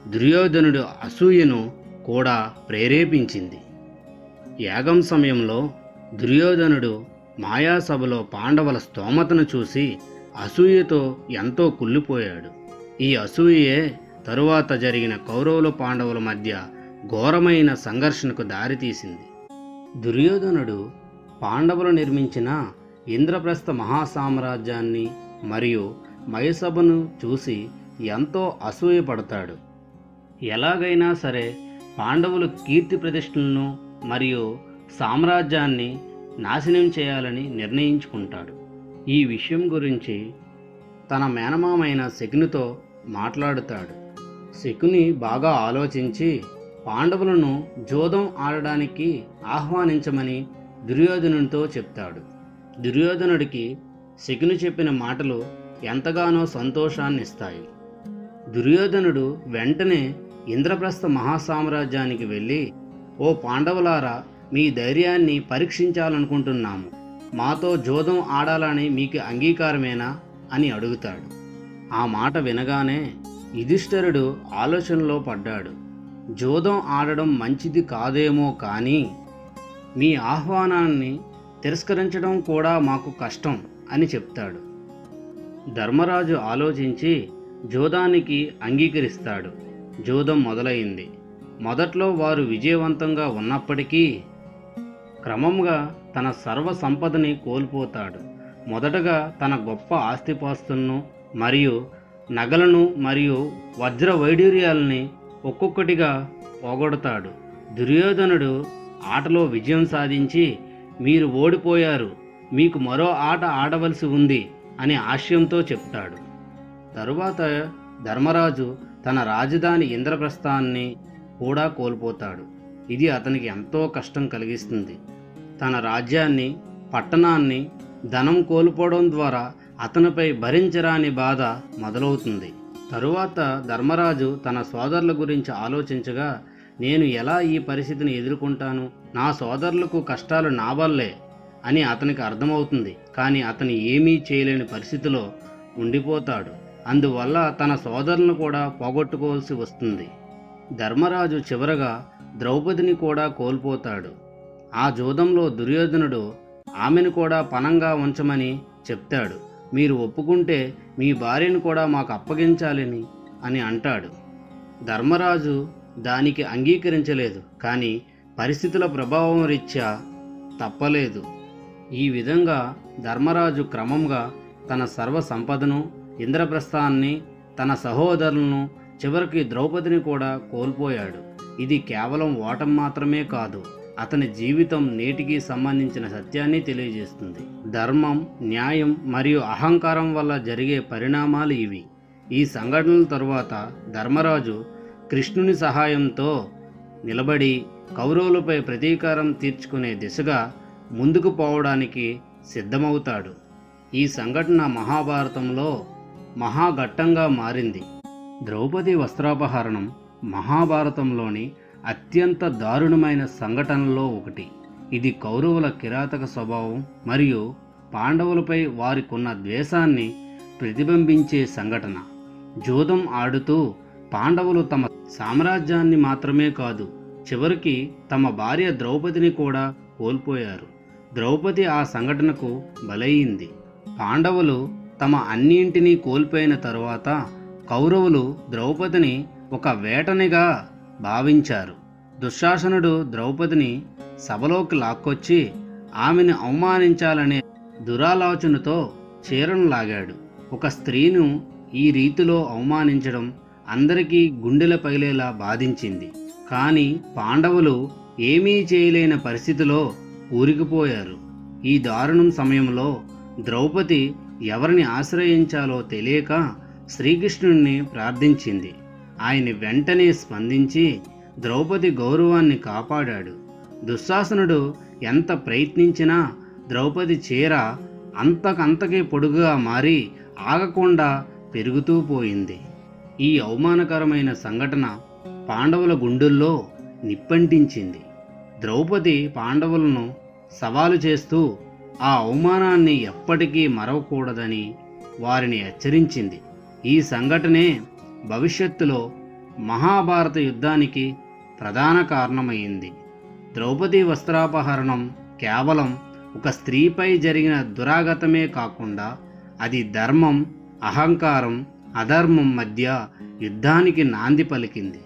దుర్యోధనుడు అసూయను కూడా ప్రేరేపించింది. యాగం సమయంలో దుర్యోధనుడు మాయాసభలో పాండవుల స్తోమతను చూసి అసూయతో ఎంతో కుళ్ళిపోయాడు. ఈ అసూయే తరువాత జరిగిన కౌరవుల పాండవుల మధ్య ఘోరమైన సంఘర్షణకు దారితీసింది. దుర్యోధనుడు పాండవులు నిర్మించిన ఇంద్రప్రస్థ మహాసామ్రాజ్యాన్ని మరియు మయసభను చూసి ఎంతో అసూయపడతాడు. ఎలాగైనా సరే పాండవులు కీర్తి ప్రతిష్టలను మరియు సామ్రాజ్యాన్ని నాశనం చేయాలని నిర్ణయించుకుంటాడు. ఈ విషయం గురించి తన మేనమామైన శకునితో మాట్లాడుతాడు. శకుని బాగా ఆలోచించి పాండవులను జూదం ఆడడానికి ఆహ్వానించమని దుర్యోధనునితో చెప్తాడు. దుర్యోధనుడికి శకుని చెప్పిన మాటలు ఎంతగానో సంతోషాన్ని ఇస్తాయి. దుర్యోధనుడు వెంటనే ఇంద్రప్రస్థ మహాసామ్రాజ్యానికి వెళ్ళి, ఓ పాండవులారా, మీ ధైర్యాన్ని పరీక్షించాలనుకుంటున్నాము. మాతో జూదం ఆడాలని మీకు అంగీకారమేనా అని అడుగుతాడు. ఆ మాట వినగానే యుధిష్ఠిరుడు ఆలోచనలో పడ్డాడు. జూదం ఆడడం మంచిది కాదేమో, కానీ మీ ఆహ్వానాన్ని తిరస్కరించడం కూడా మాకు కష్టం అని చెప్తాడు. ధర్మరాజు ఆలోచించి జూదానికి అంగీకరిస్తాడు. జూదం మొదలైంది. మొదట్లో వారు విజయవంతంగా ఉన్నప్పటికీ క్రమంగా తన సర్వ సంపదని కోల్పోతాడు. మొదటగా తన గొప్ప ఆస్తిపాస్తులను మరియు నగలను మరియు వజ్ర వైడూర్యాలని ఒక్కొక్కటిగా పోగొడతాడు. దుర్యోధనుడు ఆటలో విజయం సాధించి, మీరు ఓడిపోయారు, మీకు మరో ఆట ఆడవలసి ఉంది అని హాస్యంతో చెప్తాడు. తరువాత ధర్మరాజు తన రాజధాని ఇంద్రప్రస్థాన్ని కూడా కోల్పోతాడు. ఇది అతనికి ఎంతో కష్టం కలిగిస్తుంది. తన రాజ్యాన్ని, పట్టణాన్ని, ధనం కోల్పోవడం ద్వారా అతనిపై భరించరాని బాధ మొదలవుతుంది. తరువాత ధర్మరాజు తన సోదరుల గురించి ఆలోచించగా, నేను ఎలా ఈ పరిస్థితిని ఎదుర్కొంటాను? నా సోదరులకు కష్టాలు నా వల్లే అని అతనికి అర్థమవుతుంది. కానీ అతను ఏమీ చేయలేని పరిస్థితిలో ఉండిపోతాడు. అందువల్ల తన సోదరులను కూడా పోగొట్టుకోవాల్సి వస్తుంది. ధర్మరాజు చివరగా ద్రౌపదిని కూడా కోల్పోతాడు. ఆ జూదంలో దుర్యోధనుడు ఆమెను కూడా పణంగా ఉంచమని చెప్తాడు. మీరు ఒప్పుకుంటే మీ భార్యను కూడా మాకు అప్పగించాలని అని అంటాడు. ధర్మరాజు దానికి అంగీకరించలేదు. కానీ పరిస్థితుల ప్రభావం రీత్యా తప్పలేదు. ఈ విధంగా ధర్మరాజు క్రమంగా తన సర్వ సంపదను, ఇంద్రప్రస్థాన్ని, తన సహోదరులను, చివరికి ద్రౌపదిని కూడా కోల్పోయాడు. ఇది కేవలం ఓటం మాత్రమే కాదు, అతని జీవితం నేటికి సంబంధించిన సత్యాన్ని తెలియజేస్తుంది. ధర్మం, న్యాయం మరియు అహంకారం వల్ల జరిగే పరిణామాలు ఇవి. ఈ సంఘటనల తరువాత ధర్మరాజు కృష్ణుని సహాయంతో నిలబడి కౌరవులపై ప్రతీకారం తీర్చుకునే దిశగా ముందుకు పోవడానికి సిద్ధమవుతాడు. ఈ సంఘటన మహాభారతంలో మహాఘట్టంగా మారింది. ద్రౌపది వస్త్రాపహరణం మహాభారతంలోని అత్యంత దారుణమైన సంఘటనల్లో ఒకటి. ఇది కౌరవుల కిరాతక స్వభావం మరియు పాండవులపై వారికున్న ద్వేషాన్ని ప్రతిబింబించే సంఘటన. జూదం ఆడుతూ పాండవులు తమ సామ్రాజ్యాన్ని మాత్రమే కాదు, చివరికి తమ భార్య ద్రౌపదిని కూడా కోల్పోయారు. ద్రౌపది ఆ సంఘటనకు బలయింది. పాండవులు తమ అన్నింటినీ కోల్పోయిన తరువాత కౌరవులు ద్రౌపదిని ఒక వేటనిగా భావించారు. దుశ్శాసనుడు ద్రౌపదిని సభలోకి లాక్కొచ్చి ఆమెను అవమానించాలనే దురాలోచనతో చీరను లాగాడు. ఒక స్త్రీను ఈ రీతిలో అవమానించడం అందరికీ గుండెల పగిలేలా బాధించింది. కానీ పాండవులు ఏమీ చేయలేని పరిస్థితిలో ఊరికిపోయారు. ఈ దారుణం సమయంలో ద్రౌపది ఎవరిని ఆశ్రయించాలో తెలియక శ్రీకృష్ణుడిని ప్రార్థించింది. ఆయన వెంటనే స్పందించి ద్రౌపది గౌరవాన్ని కాపాడాడు. దుశ్శాసనుడు ఎంత ప్రయత్నించినా ద్రౌపది చీర అంతకంతకి పొడుగుగా మారి ఆగకుండా పెరుగుతూ పోయింది. ఈ అవమానకరమైన సంఘటన పాండవుల గుండెల్లో నిప్పంటించింది. ద్రౌపది పాండవులను సవాలు చేస్తూ ఆ అవమానాన్ని ఎప్పటికీ మరవకూడదని వారిని హెచ్చరించింది. ఈ సంఘటనే భవిష్యత్తులో మహాభారత యుద్ధానికి ప్రధాన కారణమైంది. ద్రౌపది వస్త్రాపహరణం కేవలం ఒక స్త్రీపై జరిగిన దురాగతమే కాకుండా అది ధర్మం, అహంకారం, అధర్మం మధ్య యుద్ధానికి నాంది పలికింది.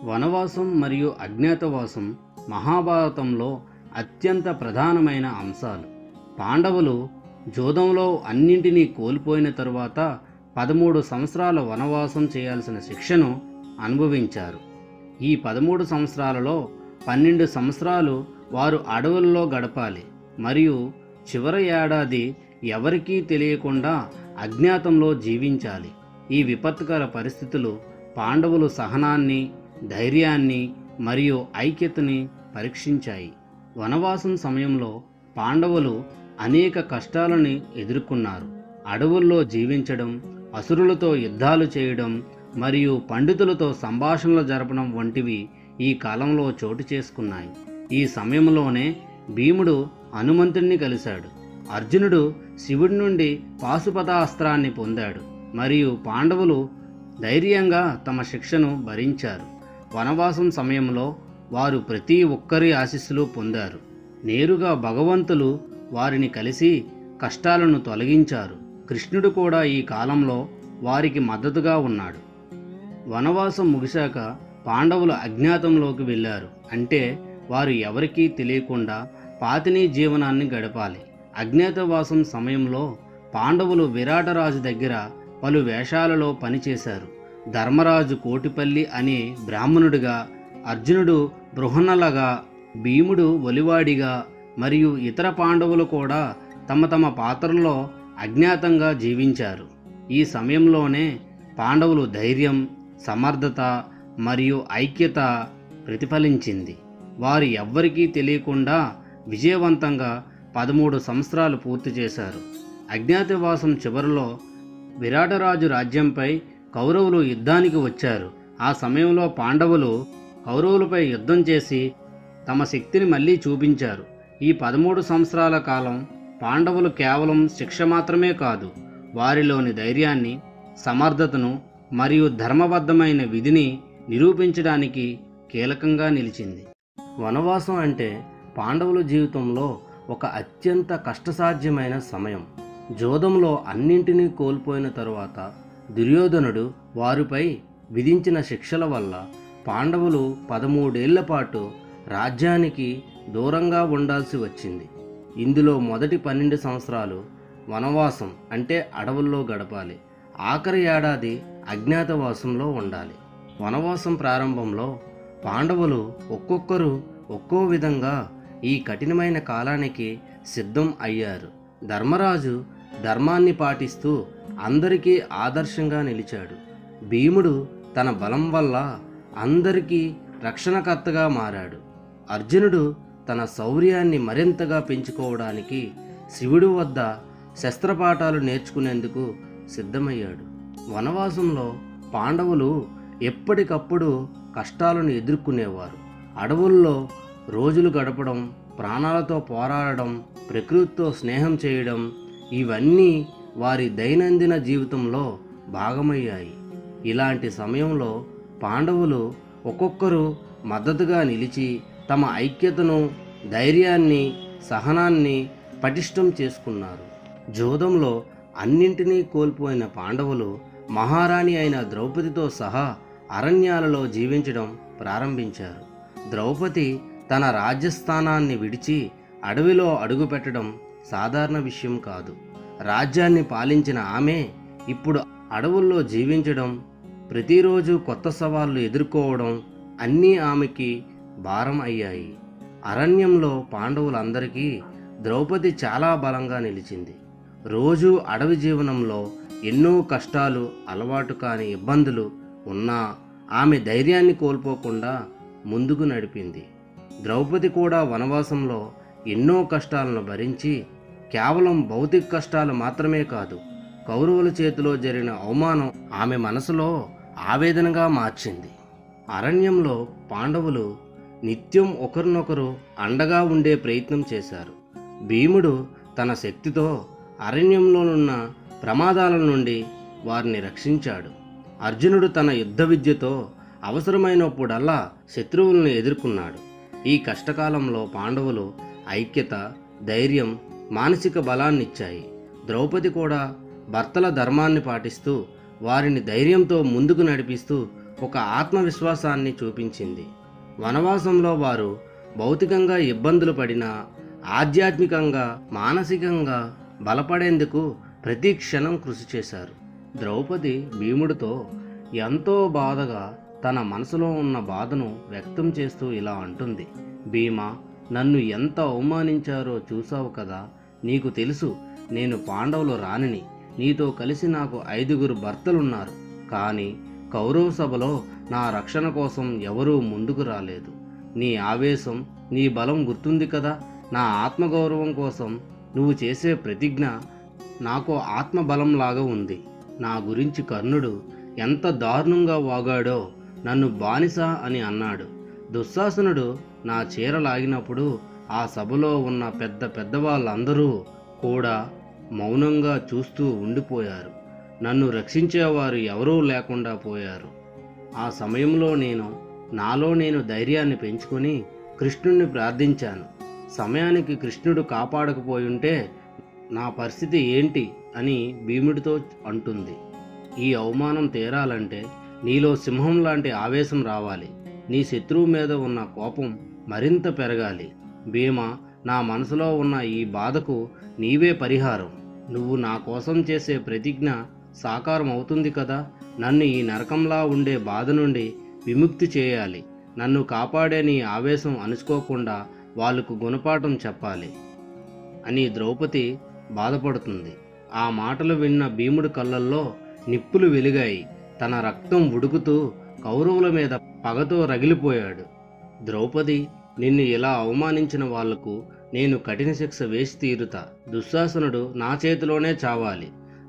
వనవాసం మరియు అజ్ఞాతవాసం మహాభారతంలో అత్యంత ప్రధానమైన అంశాలు. పాండవులు జూదంలో అన్నింటినీ కోల్పోయిన తరువాత 13 సంవత్సరాల వనవాసం చేయాల్సిన శిక్షను అనుభవించారు. ఈ 13 సంవత్సరాలలో 12 సంవత్సరాలు వారు అడవుల్లో గడపాలి మరియు చివరి ఏడాది ఎవరికీ తెలియకుండా అజ్ఞాతంలో జీవించాలి. ఈ విపత్కర పరిస్థితులు పాండవులు సహనాన్ని, ధైర్యాన్ని మరియు ఐక్యతని పరీక్షించాయి. వనవాసం సమయంలో పాండవులు అనేక కష్టాలని ఎదుర్కొన్నారు. అడవుల్లో జీవించడం, అసురులతో యుద్ధాలు చేయడం మరియు పండితులతో సంభాషణలు జరపడం వంటివి ఈ కాలంలో చోటు చేసుకున్నాయి. ఈ సమయంలోనే భీముడు హనుమంతుడిని కలిశాడు. అర్జునుడు శివుడి నుండి పాశుపతాస్త్రాన్ని పొందాడు మరియు పాండవులు ధైర్యంగా తమ శిక్షను భరించారు. వనవాసం సమయంలో వారు ప్రతి ఒక్కరి ఆశీస్సులు పొందారు. నేరుగా భగవంతులు వారిని కలిసి కష్టాలను తొలగించారు. కృష్ణుడు కూడా ఈ కాలంలో వారికి మద్దతుగా ఉన్నాడు. వనవాసం ముగిశాక పాండవులు అజ్ఞాతంలోకి వెళ్ళారు. అంటే వారు ఎవరికీ తెలియకుండా పాతిని జీవనాన్ని గడపాలి. అజ్ఞాతవాసం సమయంలో పాండవులు విరాటరాజు దగ్గర పలు వేషాలలో పనిచేశారు. ధర్మరాజు కోటిపల్లి అనే బ్రాహ్మణుడిగా, అర్జునుడు బృహన్నలగా, భీముడు ఒలివాడిగా మరియు ఇతర పాండవులు కూడా తమ తమ పాత్రల్లో అజ్ఞాతంగా జీవించారు. ఈ సమయంలోనే పాండవులు ధైర్యం, సమర్థత మరియు ఐక్యత ప్రతిఫలించింది. వారు ఎవ్వరికీ తెలియకుండా విజయవంతంగా 13 సంవత్సరాలు పూర్తి చేశారు. అజ్ఞాతవాసం చివరిలో విరాటరాజు రాజ్యంపై కౌరవులు యుద్ధానికి వచ్చారు. ఆ సమయంలో పాండవులు కౌరవులపై యుద్ధం చేసి తమ శక్తిని మళ్ళీ చూపించారు. ఈ 13 సంవత్సరాల కాలం పాండవులు కేవలం శిక్ష మాత్రమే కాదు, వారిలోని ధైర్యాన్ని, సమర్థతను మరియు ధర్మబద్ధమైన విధిని నిరూపించడానికి కీలకంగా నిలిచింది. వనవాసం అంటే పాండవుల జీవితంలో ఒక అత్యంత కష్టసాధ్యమైన సమయం. జోదంలో అన్నింటినీ కోల్పోయిన తరువాత దుర్యోధనుడు వారిపై విధించిన శిక్షల వల్ల పాండవులు 13 ఏళ్ల పాటు రాజ్యానికి దూరంగా ఉండాల్సి వచ్చింది. ఇందులో మొదటి 12 సంవత్సరాలు వనవాసం అంటే అడవుల్లో గడపాలి. ఆఖరి ఏడాది అజ్ఞాతవాసంలో ఉండాలి. వనవాసం ప్రారంభంలో పాండవులు ఒక్కొక్కరు ఒక్కో విధంగా ఈ కఠినమైన కాలానికి సిద్ధం అయ్యారు. ధర్మరాజు ధర్మాన్ని పాటిస్తూ అందరికీ ఆదర్శంగా నిలిచాడు. భీముడు తన బలం వల్ల అందరికీ రక్షణకర్తగా మారాడు. అర్జునుడు తన శౌర్యాన్ని మరింతగా పెంచుకోవడానికి శివుడి వద్ద శస్త్రపాఠాలు నేర్చుకునేందుకు సిద్ధమయ్యాడు. వనవాసంలో పాండవులు ఎప్పటికప్పుడు కష్టాలను ఎదుర్కొనేవారు. అడవుల్లో రోజులు గడపడం, ప్రాణాలతో పోరాడడం, ప్రకృతితో స్నేహం చేయడం ఇవన్నీ వారి దైనందిన జీవితంలో భాగమయ్యాయి. ఇలాంటి సమయంలో పాండవులు ఒక్కొక్కరు మద్దతుగా నిలిచి తమ ఐక్యతను, ధైర్యాన్ని, సహనాన్ని పటిష్టం చేసుకున్నారు. జోదంలో అన్నింటినీ కోల్పోయిన పాండవులు మహారాణి అయిన ద్రౌపదితో సహా అరణ్యాలలో జీవించడం ప్రారంభించారు. ద్రౌపది తన రాజ్యస్థానాన్ని విడిచి అడవిలో అడుగుపెట్టడం సాధారణ విషయం కాదు. రాజ్యాన్ని పాలించిన ఆమె ఇప్పుడు అడవుల్లో జీవించడం, ప్రతిరోజు కొత్త సవాళ్లు ఎదుర్కోవడం అన్నీ ఆమెకి భారం అయ్యాయి. అరణ్యంలో పాండవులందరికీ ద్రౌపది చాలా బలంగా నిలిచింది. రోజు అడవి జీవనంలో ఎన్నో కష్టాలు, అలవాటు కాని ఇబ్బందులు ఉన్నా ఆమె ధైర్యాన్ని కోల్పోకుండా ముందుకు నడిపింది. ద్రౌపది కూడా వనవాసంలో ఎన్నో కష్టాలను భరించి కేవలం భౌతిక కష్టాలు మాత్రమే కాదు, కౌరవుల చేతిలో జరిగిన అవమానం ఆమె మనసులో ఆవేదనగా మార్చింది. అరణ్యంలో పాండవులు నిత్యం ఒకరినొకరు అండగా ఉండే ప్రయత్నం చేశారు. భీముడు తన శక్తితో అరణ్యంలోనున్న ప్రమాదాల నుండి వారిని రక్షించాడు. అర్జునుడు తన యుద్ధ విద్యతో అవసరమైనప్పుడల్లా శత్రువులను ఎదుర్కొన్నాడు. ఈ కష్టకాలంలో పాండవులు ఐక్యత, ధైర్యం, మానసిక బలాన్నిచ్చాయి. ద్రౌపది కూడా భర్తల ధర్మాన్ని పాటిస్తూ వారిని ధైర్యంతో ముందుకు నడిపిస్తూ ఒక ఆత్మవిశ్వాసాన్ని చూపించింది. వనవాసంలో వారు భౌతికంగా ఇబ్బందులు పడినా ఆధ్యాత్మికంగా, మానసికంగా బలపడేందుకు ప్రతి క్షణం కృషి చేశారు. ద్రౌపది భీముడితో ఎంతో బాధగా తన మనసులో ఉన్న బాధను వ్యక్తం చేస్తూ ఇలా అంటుంది: భీమా, నన్ను ఎంత అవమానించారో చూసావు కదా. నీకు తెలుసు, నేను పాండవుల రాణిని. నీతో కలిసి నాకు 5 భర్తలున్నారు. కానీ కౌరవ సభలో నా రక్షణ కోసం ఎవరూ ముందుకు రాలేదు. నీ ఆవేశం, నీ బలం గుర్తుంది కదా. నా ఆత్మగౌరవం కోసం నువ్వు చేసే ప్రతిజ్ఞ నాకు ఆత్మబలంలాగా ఉంది. నా గురించి కర్ణుడు ఎంత దారుణంగా వాగాడో, నన్ను బానిస అని అన్నాడు. దుశ్శాసనుడు నా చీర లాగినప్పుడు ఆ సభలో ఉన్న పెద్దవాళ్ళందరూ కూడా మౌనంగా చూస్తూ ఉండిపోయారు. నన్ను రక్షించేవారు ఎవరూ లేకుండా పోయారు. ఆ సమయంలో నాలో నేను ధైర్యాన్ని పెంచుకొని కృష్ణుణ్ణి ప్రార్థించాను. సమయానికి కృష్ణుడు కాపాడకపోయుంటే నా పరిస్థితి ఏంటి అని భీముడితో అంటుంది. ఈ అవమానం తీరాలంటే నీలో సింహం లాంటి ఆవేశం రావాలి. నీ శత్రువు మీద ఉన్న కోపం మరింత పెరగాలి. భీమా, నా మనసులో ఉన్న ఈ బాధకు నీవే పరిహారం. నువ్వు నా కోసం చేసే ప్రతిజ్ఞ సాకారం అవుతుంది కదా. నన్ను ఈ నరకంలా ఉండే బాధ నుండి విముక్తి చేయాలి. నన్ను కాపాడే నీ ఆవేశం అణుచుకోకుండా వాళ్లకు గుణపాఠం చెప్పాలి అని ద్రౌపది బాధపడుతుంది. ఆ మాటలు విన్న భీముడి కళ్ళల్లో నిప్పులు వెలిగాయి. తన రక్తం ఉడుకుతూ కౌరవుల మీద పగతో రగిలిపోయాడు. ద్రౌపది, నిన్ను ఇలా అవమానించిన వాళ్లకు నేను కఠిన శిక్ష వేసి తీరుతా. దుశ్శాసనుడు నా చేతిలోనే చావాలి.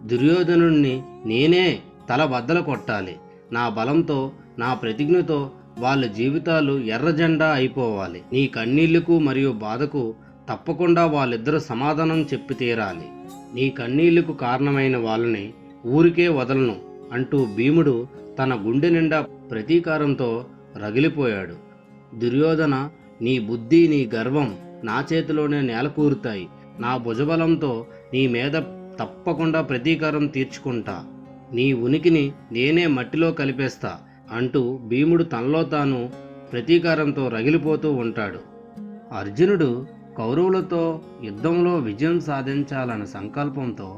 దుర్యోధనుణ్ణి నేనే తల బద్దలు కొట్టాలి. నా బలంతో, నా ప్రతిజ్ఞతో వాళ్ళ జీవితాలు ఎర్రజెండా అయిపోవాలి. నీ కన్నీళ్లకు మరియు బాధకు తప్పకుండా వాళ్ళిద్దరూ సమాధానం చెప్పి తీరాలి. నీ కన్నీళ్లకు కారణమైన వాళ్ళని ఊరికే వదలను అంటూ భీముడు తన గుండె నిండా ప్రతీకారంతో రగిలిపోయాడు. దుర్యోధన, నీ బుద్ధి, నీ గర్వం నా చేతిలోనే నేలకూరుతాయి. నా భుజబలంతో నీ మీద తప్పకుండా ప్రతీకారం తీర్చుకుంటా. నీ ఉనికిని నేనే మట్టిలో కలిపేస్తా అంటూ భీముడు తనలో తాను ప్రతీకారంతో రగిలిపోతూ ఉంటాడు. అర్జునుడు కౌరవులతో యుద్ధంలో విజయం సాధించాలనే సంకల్పంతో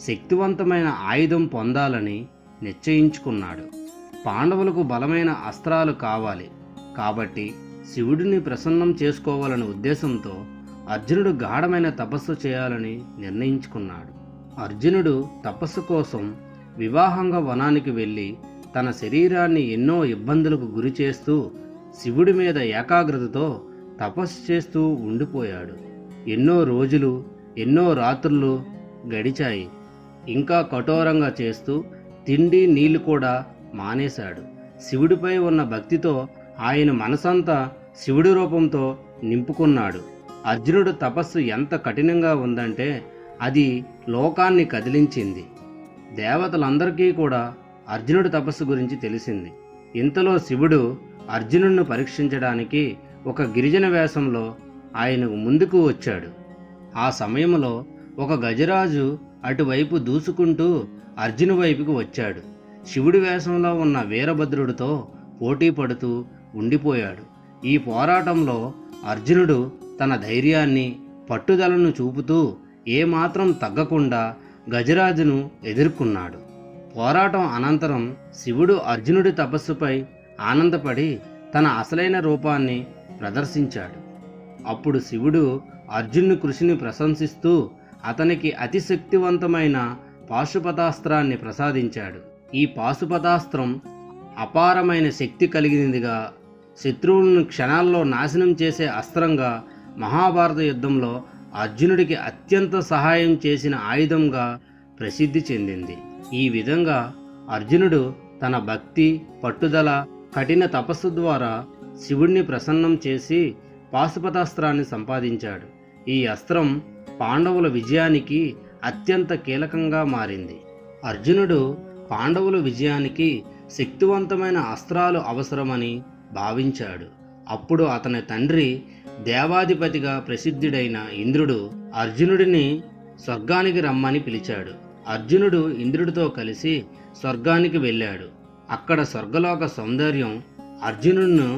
శక్తివంతమైన ఆయుధం పొందాలని నిశ్చయించుకున్నాడు. పాండవులకు బలమైన అస్త్రాలు కావాలి కాబట్టి శివుడిని ప్రసన్నం చేసుకోవాలనే ఉద్దేశంతో అర్జునుడు గాఢమైన తపస్సు చేయాలని నిర్ణయించుకున్నాడు. అర్జునుడు తపస్సు కోసం వివాహంగ వనానికి వెళ్ళి తన శరీరాన్ని ఎన్నో ఇబ్బందులకు గురి చేస్తూ శివుడి మీద ఏకాగ్రతతో తపస్సు చేస్తూ ఉండిపోయాడు. ఎన్నో రోజులు, ఎన్నో రాత్రులు గడిచాయి. ఇంకా కఠోరంగా చేస్తూ తిండి, నీళ్లు కూడా మానేశాడు. శివుడిపై ఉన్న భక్తితో ఆయన మనసంతా శివుడి రూపంతో నింపుకున్నాడు. అర్జునుడు తపస్సు ఎంత కఠినంగా ఉందంటే అది లోకాన్ని కదిలించింది. దేవతలందరికీ కూడా అర్జునుడి తపస్సు గురించి తెలిసింది. ఇంతలో శివుడు అర్జునుడిని పరీక్షించడానికి ఒక గిరిజన వేషంలో ఆయనకు ముందుకు వచ్చాడు. ఆ సమయంలో ఒక గజరాజు అటువైపు దూసుకుంటూ అర్జును వైపుకు వచ్చాడు. శివుడి వేషంలో ఉన్న వీరభద్రుడితో పోటీ పడుతూ ఉండిపోయాడు. ఈ పోరాటంలో అర్జునుడు తన ధైర్యాన్ని, పట్టుదలను చూపుతూ ఏమాత్రం తగ్గకుండా గజరాజును ఎదుర్కొన్నాడు. పోరాటం అనంతరం శివుడు అర్జునుడి తపస్సుపై ఆనందపడి తన అసలైన రూపాన్ని ప్రదర్శించాడు. అప్పుడు శివుడు అర్జునుని కృషిని ప్రశంసిస్తూ అతనికి అతి శక్తివంతమైన పాశుపతాస్త్రాన్ని ప్రసాదించాడు. ఈ పాశుపతాస్త్రం అపారమైన శక్తి కలిగినదిగా, శత్రువులను క్షణాల్లో నాశనం చేసే అస్త్రంగా, మహాభారత యుద్ధంలో అర్జునుడికి అత్యంత సహాయం చేసిన ఆయుధంగా ప్రసిద్ధి చెందింది. ఈ విధంగా అర్జునుడు తన భక్తి, పట్టుదల, కఠిన తపస్సు ద్వారా శివుణ్ణి ప్రసన్నం చేసి పాశుపతాస్త్రాన్ని సంపాదించాడు. ఈ అస్త్రం పాండవుల విజయానికి అత్యంత కీలకంగా మారింది. అర్జునుడు పాండవుల విజయానికి శక్తివంతమైన అస్త్రాలు అవసరమని భావించాడు. అప్పుడు అతని తండ్రి, దేవాధిపతిగా ప్రసిద్ధుడైన ఇంద్రుడు అర్జునుడిని స్వర్గానికి రమ్మని పిలిచాడు. అర్జునుడు ఇంద్రుడితో కలిసి స్వర్గానికి వెళ్ళాడు. అక్కడ స్వర్గలోక సౌందర్యం అర్జునుడిని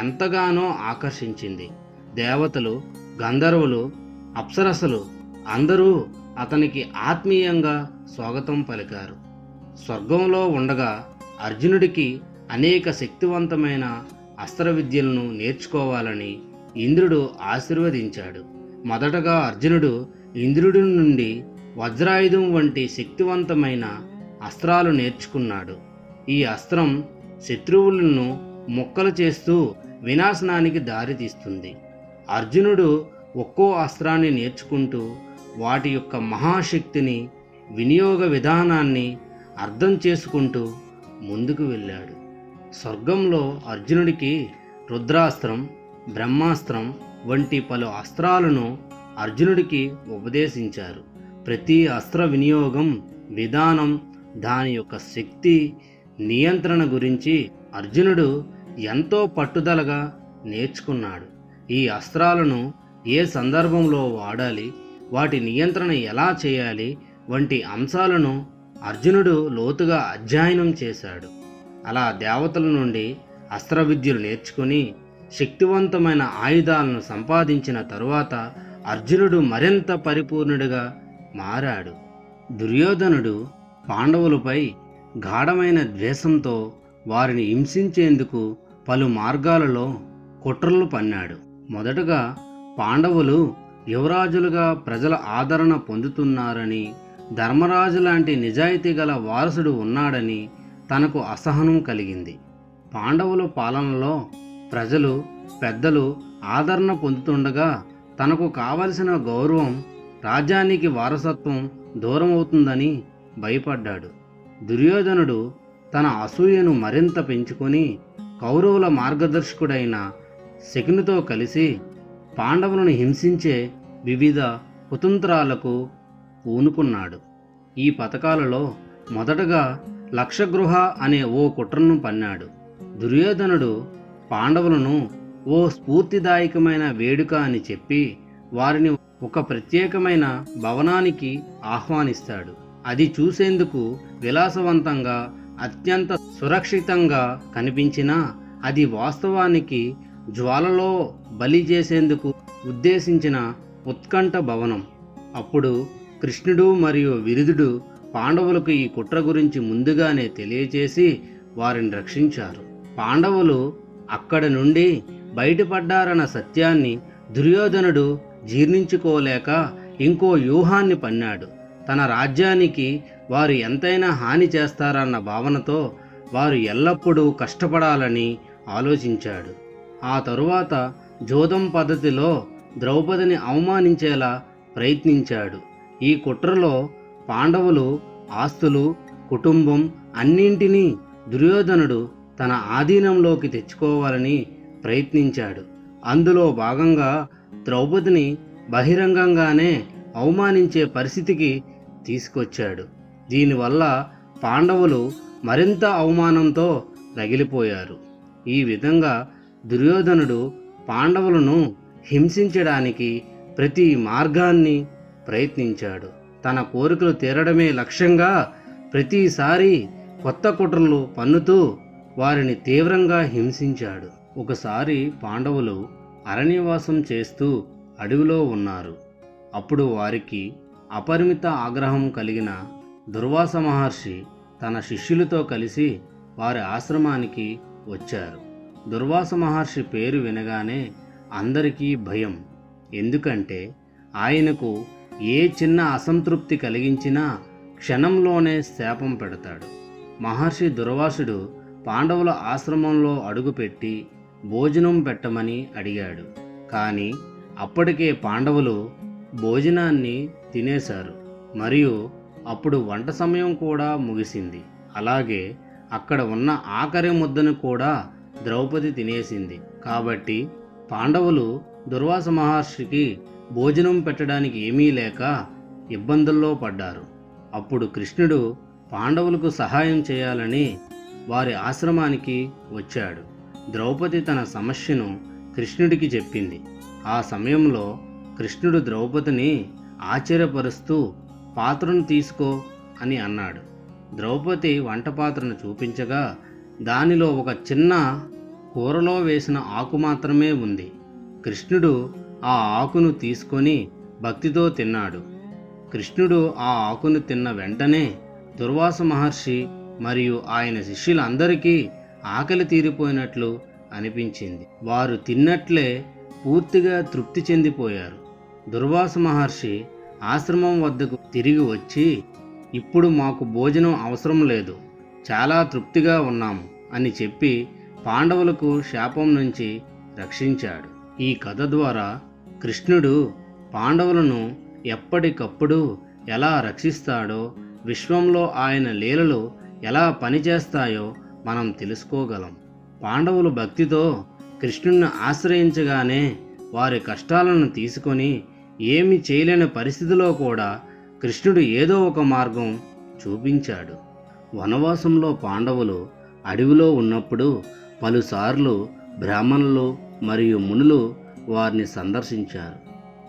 ఎంతగానో ఆకర్షించింది. దేవతలు, గంధర్వులు, అప్సరసలు అందరూ అతనికి ఆత్మీయంగా స్వాగతం పలికారు. స్వర్గంలో ఉండగా అర్జునుడికి అనేక శక్తివంతమైన అస్త్ర విద్యలను నేర్చుకోవాలని ఇంద్రుడు ఆశీర్వదించాడు. మొదటగా అర్జునుడు ఇంద్రుడి నుండి వజ్రాయుధం వంటి శక్తివంతమైన అస్త్రాలు నేర్చుకున్నాడు. ఈ అస్త్రం శత్రువులను ముక్కలు చేస్తూ వినాశనానికి దారితీస్తుంది. అర్జునుడు ఒక్కో అస్త్రాన్ని నేర్చుకుంటూ వాటి యొక్క మహాశక్తిని, వినియోగ విధానాన్ని అర్థం చేసుకుంటూ ముందుకు వెళ్ళాడు. స్వర్గంలో అర్జునుడికి రుద్రాస్త్రం, బ్రహ్మాస్త్రం వంటి పలు అస్త్రాలను అర్జునుడికి ఉపదేశించారు. ప్రతి అస్త్ర వినియోగం విధానం, దాని యొక్క శక్తి, నియంత్రణ గురించి అర్జునుడు ఎంతో పట్టుదలగా నేర్చుకున్నాడు. ఈ అస్త్రాలను ఏ సందర్భంలో వాడాలి, వాటి నియంత్రణ ఎలా చేయాలి వంటి అంశాలను అర్జునుడు లోతుగా అధ్యయనం చేశాడు. అలా దేవతల నుండి అస్త్ర విద్యలు నేర్చుకుని శక్తివంతమైన ఆయుధాలను సంపాదించిన తరువాత అర్జునుడు మరింత పరిపూర్ణుడిగా మారాడు. దుర్యోధనుడు పాండవులపై గాఢమైన ద్వేషంతో వారిని హింసించేందుకు పలు మార్గాలలో కుట్రలు పన్నాడు. మొదటగా పాండవులు యువరాజులుగా ప్రజల ఆదరణ పొందుతున్నారని, ధర్మరాజు లాంటి నిజాయితీ గల వారసుడు ఉన్నాడని తనకు అసహనం కలిగింది. పాండవుల పాలనలో ప్రజలు, పెద్దలు ఆదరణ పొందుతుండగా తనకు కావలసిన గౌరవం, రాజ్యానికి వారసత్వం దూరం అవుతుందని భయపడ్డాడు. దుర్యోధనుడు తన అసూయను మరింత పెంచుకొని కౌరవుల మార్గదర్శకుడైన శకునితో కలిసి పాండవులను హింసించే వివిధ కుతంత్రాలకు పూనుకున్నాడు. ఈ పథకాలలో మొదటగా లక్షగృహ అనే ఓ కుట్రను పన్నాడు. దుర్యోధనుడు పాండవులను ఓ స్ఫూర్తిదాయకమైన వేడుక అని చెప్పి వారిని ఒక ప్రత్యేకమైన భవనానికి ఆహ్వానిస్తాడు. అది చూసేందుకు విలాసవంతంగా, అత్యంత సురక్షితంగా కనిపించినా అది వాస్తవానికి జ్వాలలో బలి చేసేందుకు ఉద్దేశించిన ఉత్కంఠ భవనం. అప్పుడు కృష్ణుడు మరియు విరుధుడు పాండవులకు ఈ కుట్ర గురించి ముందుగానే తెలియచేసి వారిని రక్షించారు. పాండవులు అక్కడి నుండి బయటపడ్డారన్న సత్యాన్ని దుర్యోధనుడు జీర్ణించుకోలేక ఇంకో వ్యూహాన్ని పన్నాడు. తన రాజ్యానికి వారు ఎంతైనా హాని చేస్తారన్న భావనతో వారు ఎల్లప్పుడూ కష్టపడాలని ఆలోచించాడు. ఆ తరువాత జోదం పద్ధతిలో ద్రౌపదిని అవమానించేలా ప్రయత్నించాడు. ఈ కుట్రలో పాండవులు ఆస్తులు, కుటుంబం అన్నింటినీ దుర్యోధనుడు తన ఆధీనంలోకి తెచ్చుకోవాలని ప్రయత్నించాడు. అందులో భాగంగా ద్రౌపదిని బహిరంగంగానే అవమానించే పరిస్థితికి తీసుకొచ్చాడు. దీనివల్ల పాండవులు మరింత అవమానంతో రగిలిపోయారు. ఈ విధంగా దుర్యోధనుడు పాండవులను హింసించడానికి ప్రతి మార్గాన్ని ప్రయత్నించాడు. తన కోరికలు తీరడమే లక్ష్యంగా ప్రతిసారి కొత్త కుట్రలు పన్నుతూ వారిని తీవ్రంగా హింసించాడు. ఒకసారి పాండవులు అరణ్యవాసం చేస్తూ అడవిలో ఉన్నారు. అప్పుడు వారికి అపరిమిత ఆగ్రహం కలిగిన దుర్వాస మహర్షి తన శిష్యులతో కలిసి వారి ఆశ్రమానికి వచ్చారు. దుర్వాస మహర్షి పేరు వినగానే అందరికీ భయం. ఎందుకంటే ఆయనకు ఏ చిన్న అసంతృప్తి కలిగించినా క్షణంలోనే శాపం పెడతాడు. మహర్షి దుర్వాసుడు పాండవుల ఆశ్రమంలో అడుగుపెట్టి భోజనం పెట్టమని అడిగాడు. కానీ అప్పటికే పాండవులు భోజనాన్ని తినేశారు మరియు అప్పుడు వంట సమయం కూడా ముగిసింది. అలాగే అక్కడ ఉన్న ఆఖరి ముద్దను కూడా ద్రౌపది తినేసింది. కాబట్టి పాండవులు దుర్వాస మహర్షికి భోజనం పెట్టడానికి ఏమీ లేక ఇబ్బందుల్లో పడ్డారు. అప్పుడు కృష్ణుడు పాండవులకు సహాయం చేయాలని వారి ఆశ్రమానికి వచ్చాడు. ద్రౌపది తన సమస్యను కృష్ణుడికి చెప్పింది. ఆ సమయంలో కృష్ణుడు ద్రౌపదిని ఆశ్చర్యపరుస్తూ పాత్రను తీసుకో అని అన్నాడు. ద్రౌపది వంట పాత్రను చూపించగా దానిలో ఒక చిన్న కూరలో వేసిన ఆకు మాత్రమే ఉంది. కృష్ణుడు ఆ ఆకును తీసుకొని భక్తితో తిన్నాడు. కృష్ణుడు ఆ ఆకును తిన్న వెంటనే దుర్వాస మహర్షి మరియు ఆయన శిష్యులందరికీ ఆకలి తీరిపోయినట్లు అనిపించింది. వారు తిన్నట్లే పూర్తిగా తృప్తి చెందిపోయారు. దుర్వాస మహర్షి ఆశ్రమం వద్దకు తిరిగి వచ్చి, ఇప్పుడు మాకు భోజనం అవసరం లేదు, చాలా తృప్తిగా ఉన్నాము అని చెప్పి పాండవులకు శాపం నుంచి రక్షించాడు. ఈ కథ ద్వారా కృష్ణుడు పాండవులను ఎప్పటికప్పుడు ఎలా రక్షిస్తాడో, విశ్వంలో ఆయన లీలలు ఎలా పనిచేస్తాయో మనం తెలుసుకోగలం. పాండవులు భక్తితో కృష్ణుణ్ణి ఆశ్రయించగానే వారి కష్టాలను తీసుకొని ఏమి చేయలేని పరిస్థితిలో కూడా కృష్ణుడు ఏదో ఒక మార్గం చూపించాడు. వనవాసంలో పాండవులు అడవిలో ఉన్నప్పుడు పలుసార్లు బ్రాహ్మణులు మరియు మునులు వారిని సందర్శించారు.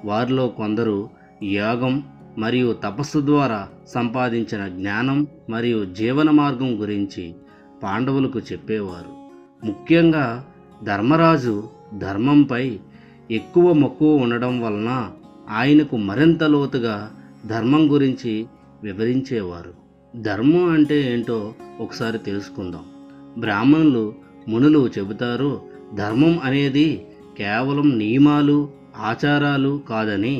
వారిలో కొందరు యాగం మరియు తపస్సు ద్వారా సంపాదించిన జ్ఞానం మరియు జీవన మార్గం గురించి పాండవులకు చెప్పేవారు. ముఖ్యంగా ధర్మరాజు ధర్మంపై ఎక్కువ మక్కువ ఉండడం వలన ఆయనకు మరింత లోతుగా ధర్మం గురించి వివరించేవారు. ధర్మం అంటే ఏంటో ఒకసారి తెలుసుకుందాం. బ్రాహ్మణులు మునులు చెబుతారు, ధర్మం అనేది కేవలం నియమాలు ఆచారాలు కాదని,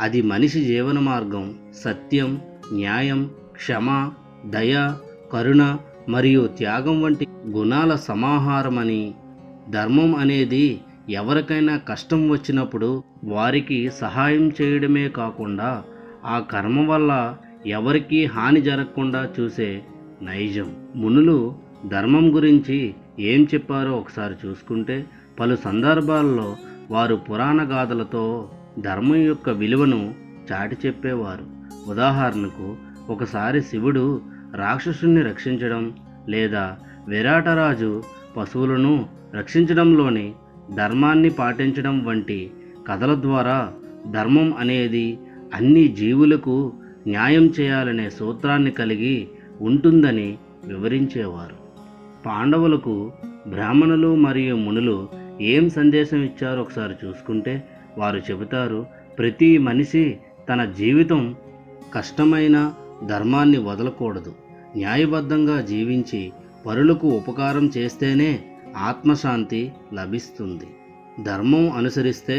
అది మనిషి జీవన మార్గం, సత్యం, న్యాయం, క్షమ, దయ, కరుణ మరియు త్యాగం వంటి గుణాల సమాహారమని. ధర్మం అనేది ఎవరికైనా కష్టం వచ్చినప్పుడు వారికి సహాయం చేయడమే కాకుండా ఆ కర్మ వల్ల ఎవరికీ హాని జరగకుండా చూసే నైజం. మునులు ధర్మం గురించి ఏం చెప్పారో ఒకసారి చూసుకుంటే, పలు సందర్భాల్లో వారు పురాణ గాథలతో ధర్మం యొక్క విలువను చాటి చెప్పేవారు. ఉదాహరణకు, ఒకసారి శివుడు రాక్షసుని రక్షించడం లేదా విరాటరాజు పశువులను రక్షించడంలోని ధర్మాన్ని పాటించడం వంటి కథల ద్వారా ధర్మం అనేది అన్ని జీవులకు న్యాయం చేయాలనే సూత్రాన్ని కలిగి ఉంటుందని వివరించేవారు. పాండవులకు బ్రాహ్మణులు మరియు మునులు ఏం సందేశం ఇచ్చారో ఒకసారి చూసుకుంటే, వారు చెబుతారు, ప్రతి మనిషి తన జీవితం కష్టమైన ధర్మాన్ని వదలకూడదు. న్యాయబద్ధంగా జీవించి పరులకు ఉపకారం చేస్తేనే ఆత్మశాంతి లభిస్తుంది. ధర్మం అనుసరిస్తే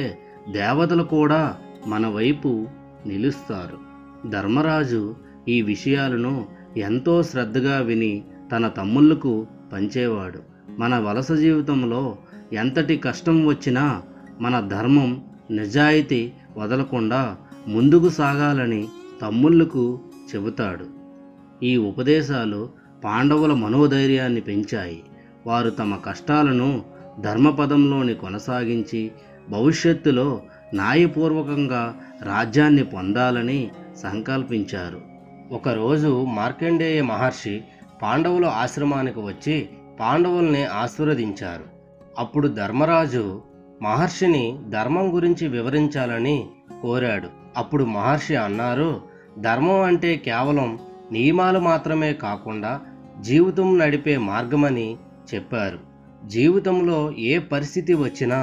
దేవతలు కూడా మన వైపు నిలుస్తారు. ధర్మరాజు ఈ విషయాలను ఎంతో శ్రద్ధగా విని తన తమ్ముళ్లకు పంచేవాడు. మన వలస జీవితంలో ఎంతటి కష్టం వచ్చినా మన ధర్మం, నిజాయితీ వదలకుండా ముందుకు సాగాలని తమ్ముళ్లకు చెబుతాడు. ఈ ఉపదేశాలు పాండవుల మనోధైర్యాన్ని పెంచాయి. వారు తమ కష్టాలను ధర్మపదంలోని కొనసాగించి భవిష్యత్తులో న్యాయపూర్వకంగా రాజ్యాన్ని పొందాలని సంకల్పించారు. ఒకరోజు మార్కండేయ మహర్షి పాండవుల ఆశ్రమానికి వచ్చి పాండవుల్ని ఆశీర్వదించారు. అప్పుడు ధర్మరాజు మహర్షిని ధర్మం గురించి వివరించాలని కోరాడు. అప్పుడు మహర్షి అన్నారు, ధర్మం అంటే కేవలం నియమాలు మాత్రమే కాకుండా జీవితం నడిపే మార్గమని చెప్పారు. జీవితంలో ఏ పరిస్థితి వచ్చినా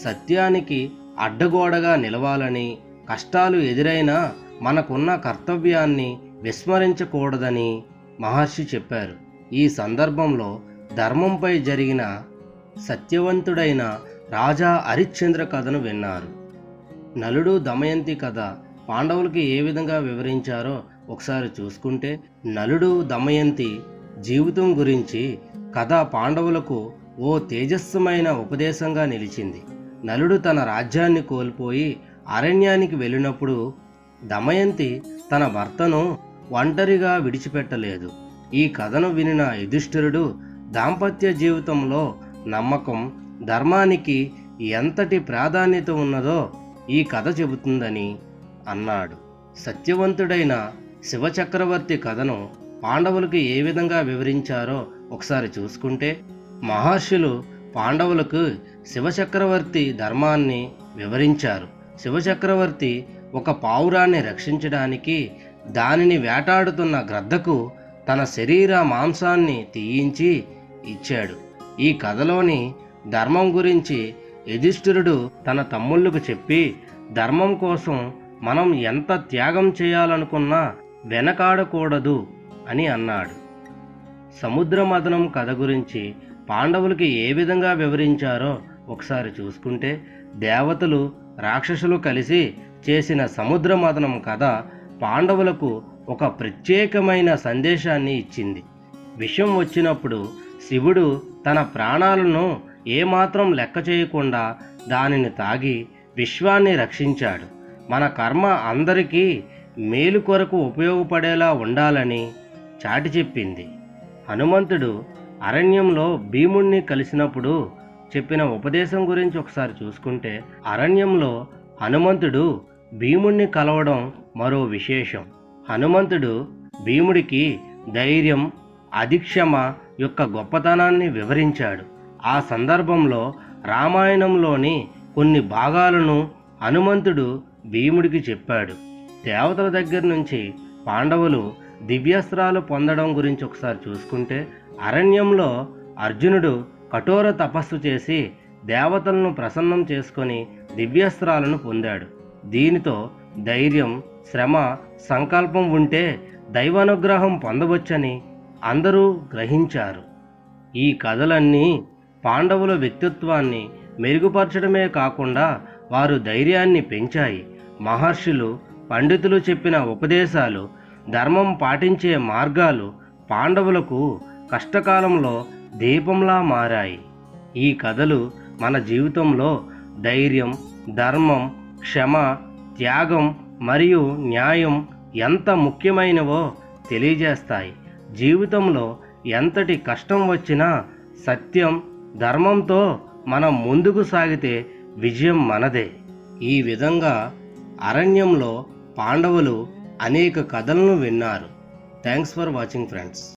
సత్యానికి అడ్డగోడగా నిలవాలని, కష్టాలు ఎదురైనా మనకున్న కర్తవ్యాన్ని విస్మరించకూడదని మహర్షి చెప్పారు. ఈ సందర్భంలో ధర్మంపై జరిగిన సత్యవంతుడైన రాజా హరిశ్చంద్ర కథను విన్నారు. నలుడు దమయంతి కథ పాండవులకి ఏ విధంగా వివరించారో ఒకసారి చూసుకుంటే, నలుడు దమయంతి జీవితం గురించి కథ పాండవులకు ఓ తేజస్సుమైన ఉపదేశంగా నిలిచింది. నలుడు తన రాజ్యాన్ని కోల్పోయి అరణ్యానికి వెళ్ళినప్పుడు దమయంతి తన భర్తను ఒంటరిగా విడిచిపెట్టలేదు. ఈ కథను వినిన యుధిష్ఠిరుడు దాంపత్య జీవితంలో నమ్మకం, ధర్మానికి ఎంతటి ప్రాధాన్యత ఉన్నదో ఈ కథ చెబుతుందని అన్నాడు. సత్యవంతుడైన శివచక్రవర్తి కథను పాండవులకు ఏ విధంగా వివరించారో ఒకసారి చూసుకుంటే, మహర్షులు పాండవులకు శివచక్రవర్తి ధర్మాన్ని వివరించారు. శివచక్రవర్తి ఒక పావురాన్ని రక్షించడానికి దానిని వేటాడుతున్న గ్రద్దకు తన శరీర మాంసాన్ని తీయించి ఇచ్చాడు. ఈ కథలోని ధర్మం గురించి యుధిష్ఠిరుడు తన తమ్ముళ్లకు చెప్పి, ధర్మం కోసం మనం ఎంత త్యాగం చేయాలనుకున్నా వెనకాడకూడదు అని అన్నాడు. సముద్ర మథనం కథ గురించి పాండవులకి ఏ విధంగా వివరించారో ఒకసారి చూసుకుంటే, దేవతలు రాక్షసులు కలిసి చేసిన సముద్ర మథనం కథ పాండవులకు ఒక ప్రత్యేకమైన సందేశాన్ని ఇచ్చింది. విషం వచ్చినప్పుడు శివుడు తన ప్రాణాలను ఏమాత్రం లెక్క చేయకుండా దానిని తాగి విశ్వాన్ని రక్షించాడు. మన కర్మ అందరికీ మేలు కొరకు ఉపయోగపడేలా ఉండాలని చాటి చెప్పింది. హనుమంతుడు అరణ్యంలో భీముణ్ణి కలిసినప్పుడు చెప్పిన ఉపదేశం గురించి ఒకసారి చూసుకుంటే, అరణ్యంలో హనుమంతుడు భీముణ్ణి కలవడం మరో విశేషం. హనుమంతుడు భీముడికి ధైర్యం, అధిక్షమ యొక్క గొప్పతనాన్ని వివరించాడు. ఆ సందర్భంలో రామాయణంలోని కొన్ని భాగాలను హనుమంతుడు భీముడికి చెప్పాడు. దేవతల దగ్గర నుంచి పాండవులు దివ్యాస్త్రాలు పొందడం గురించి ఒకసారి చూసుకుంటే, అరణ్యంలో అర్జునుడు కఠోర తపస్సు చేసి దేవతలను ప్రసన్నం చేసుకొని దివ్యాస్త్రాలను పొందాడు. దీనితో ధైర్యం, శ్రమ, సంకల్పం ఉంటే దైవానుగ్రహం పొందవచ్చని అందరూ గ్రహించారు. ఈ కథలన్నీ పాండవుల వ్యక్తిత్వాన్ని మెరుగుపరచడమే కాకుండా వారు ధైర్యాన్ని పెంచాయి. మహర్షులు, పండితులు చెప్పిన ఉపదేశాలు, ధర్మం పాటించే మార్గాలు పాండవులకు కష్టకాలంలో దీపంలా మారాయి. ఈ కథలు మన జీవితంలో ధైర్యం, ధర్మం, క్షమ, త్యాగం మరియు న్యాయం ఎంత ముఖ్యమైనవో తెలియజేస్తాయి. జీవితంలో ఎంతటి కష్టం వచ్చినా సత్యం, ధర్మంతో మనం ముందుకు సాగితే విజయం మనదే. ఈ విధంగా అరణ్యంలో పాండవులు అనేక కథలను విన్నారు. Thanks for watching friends.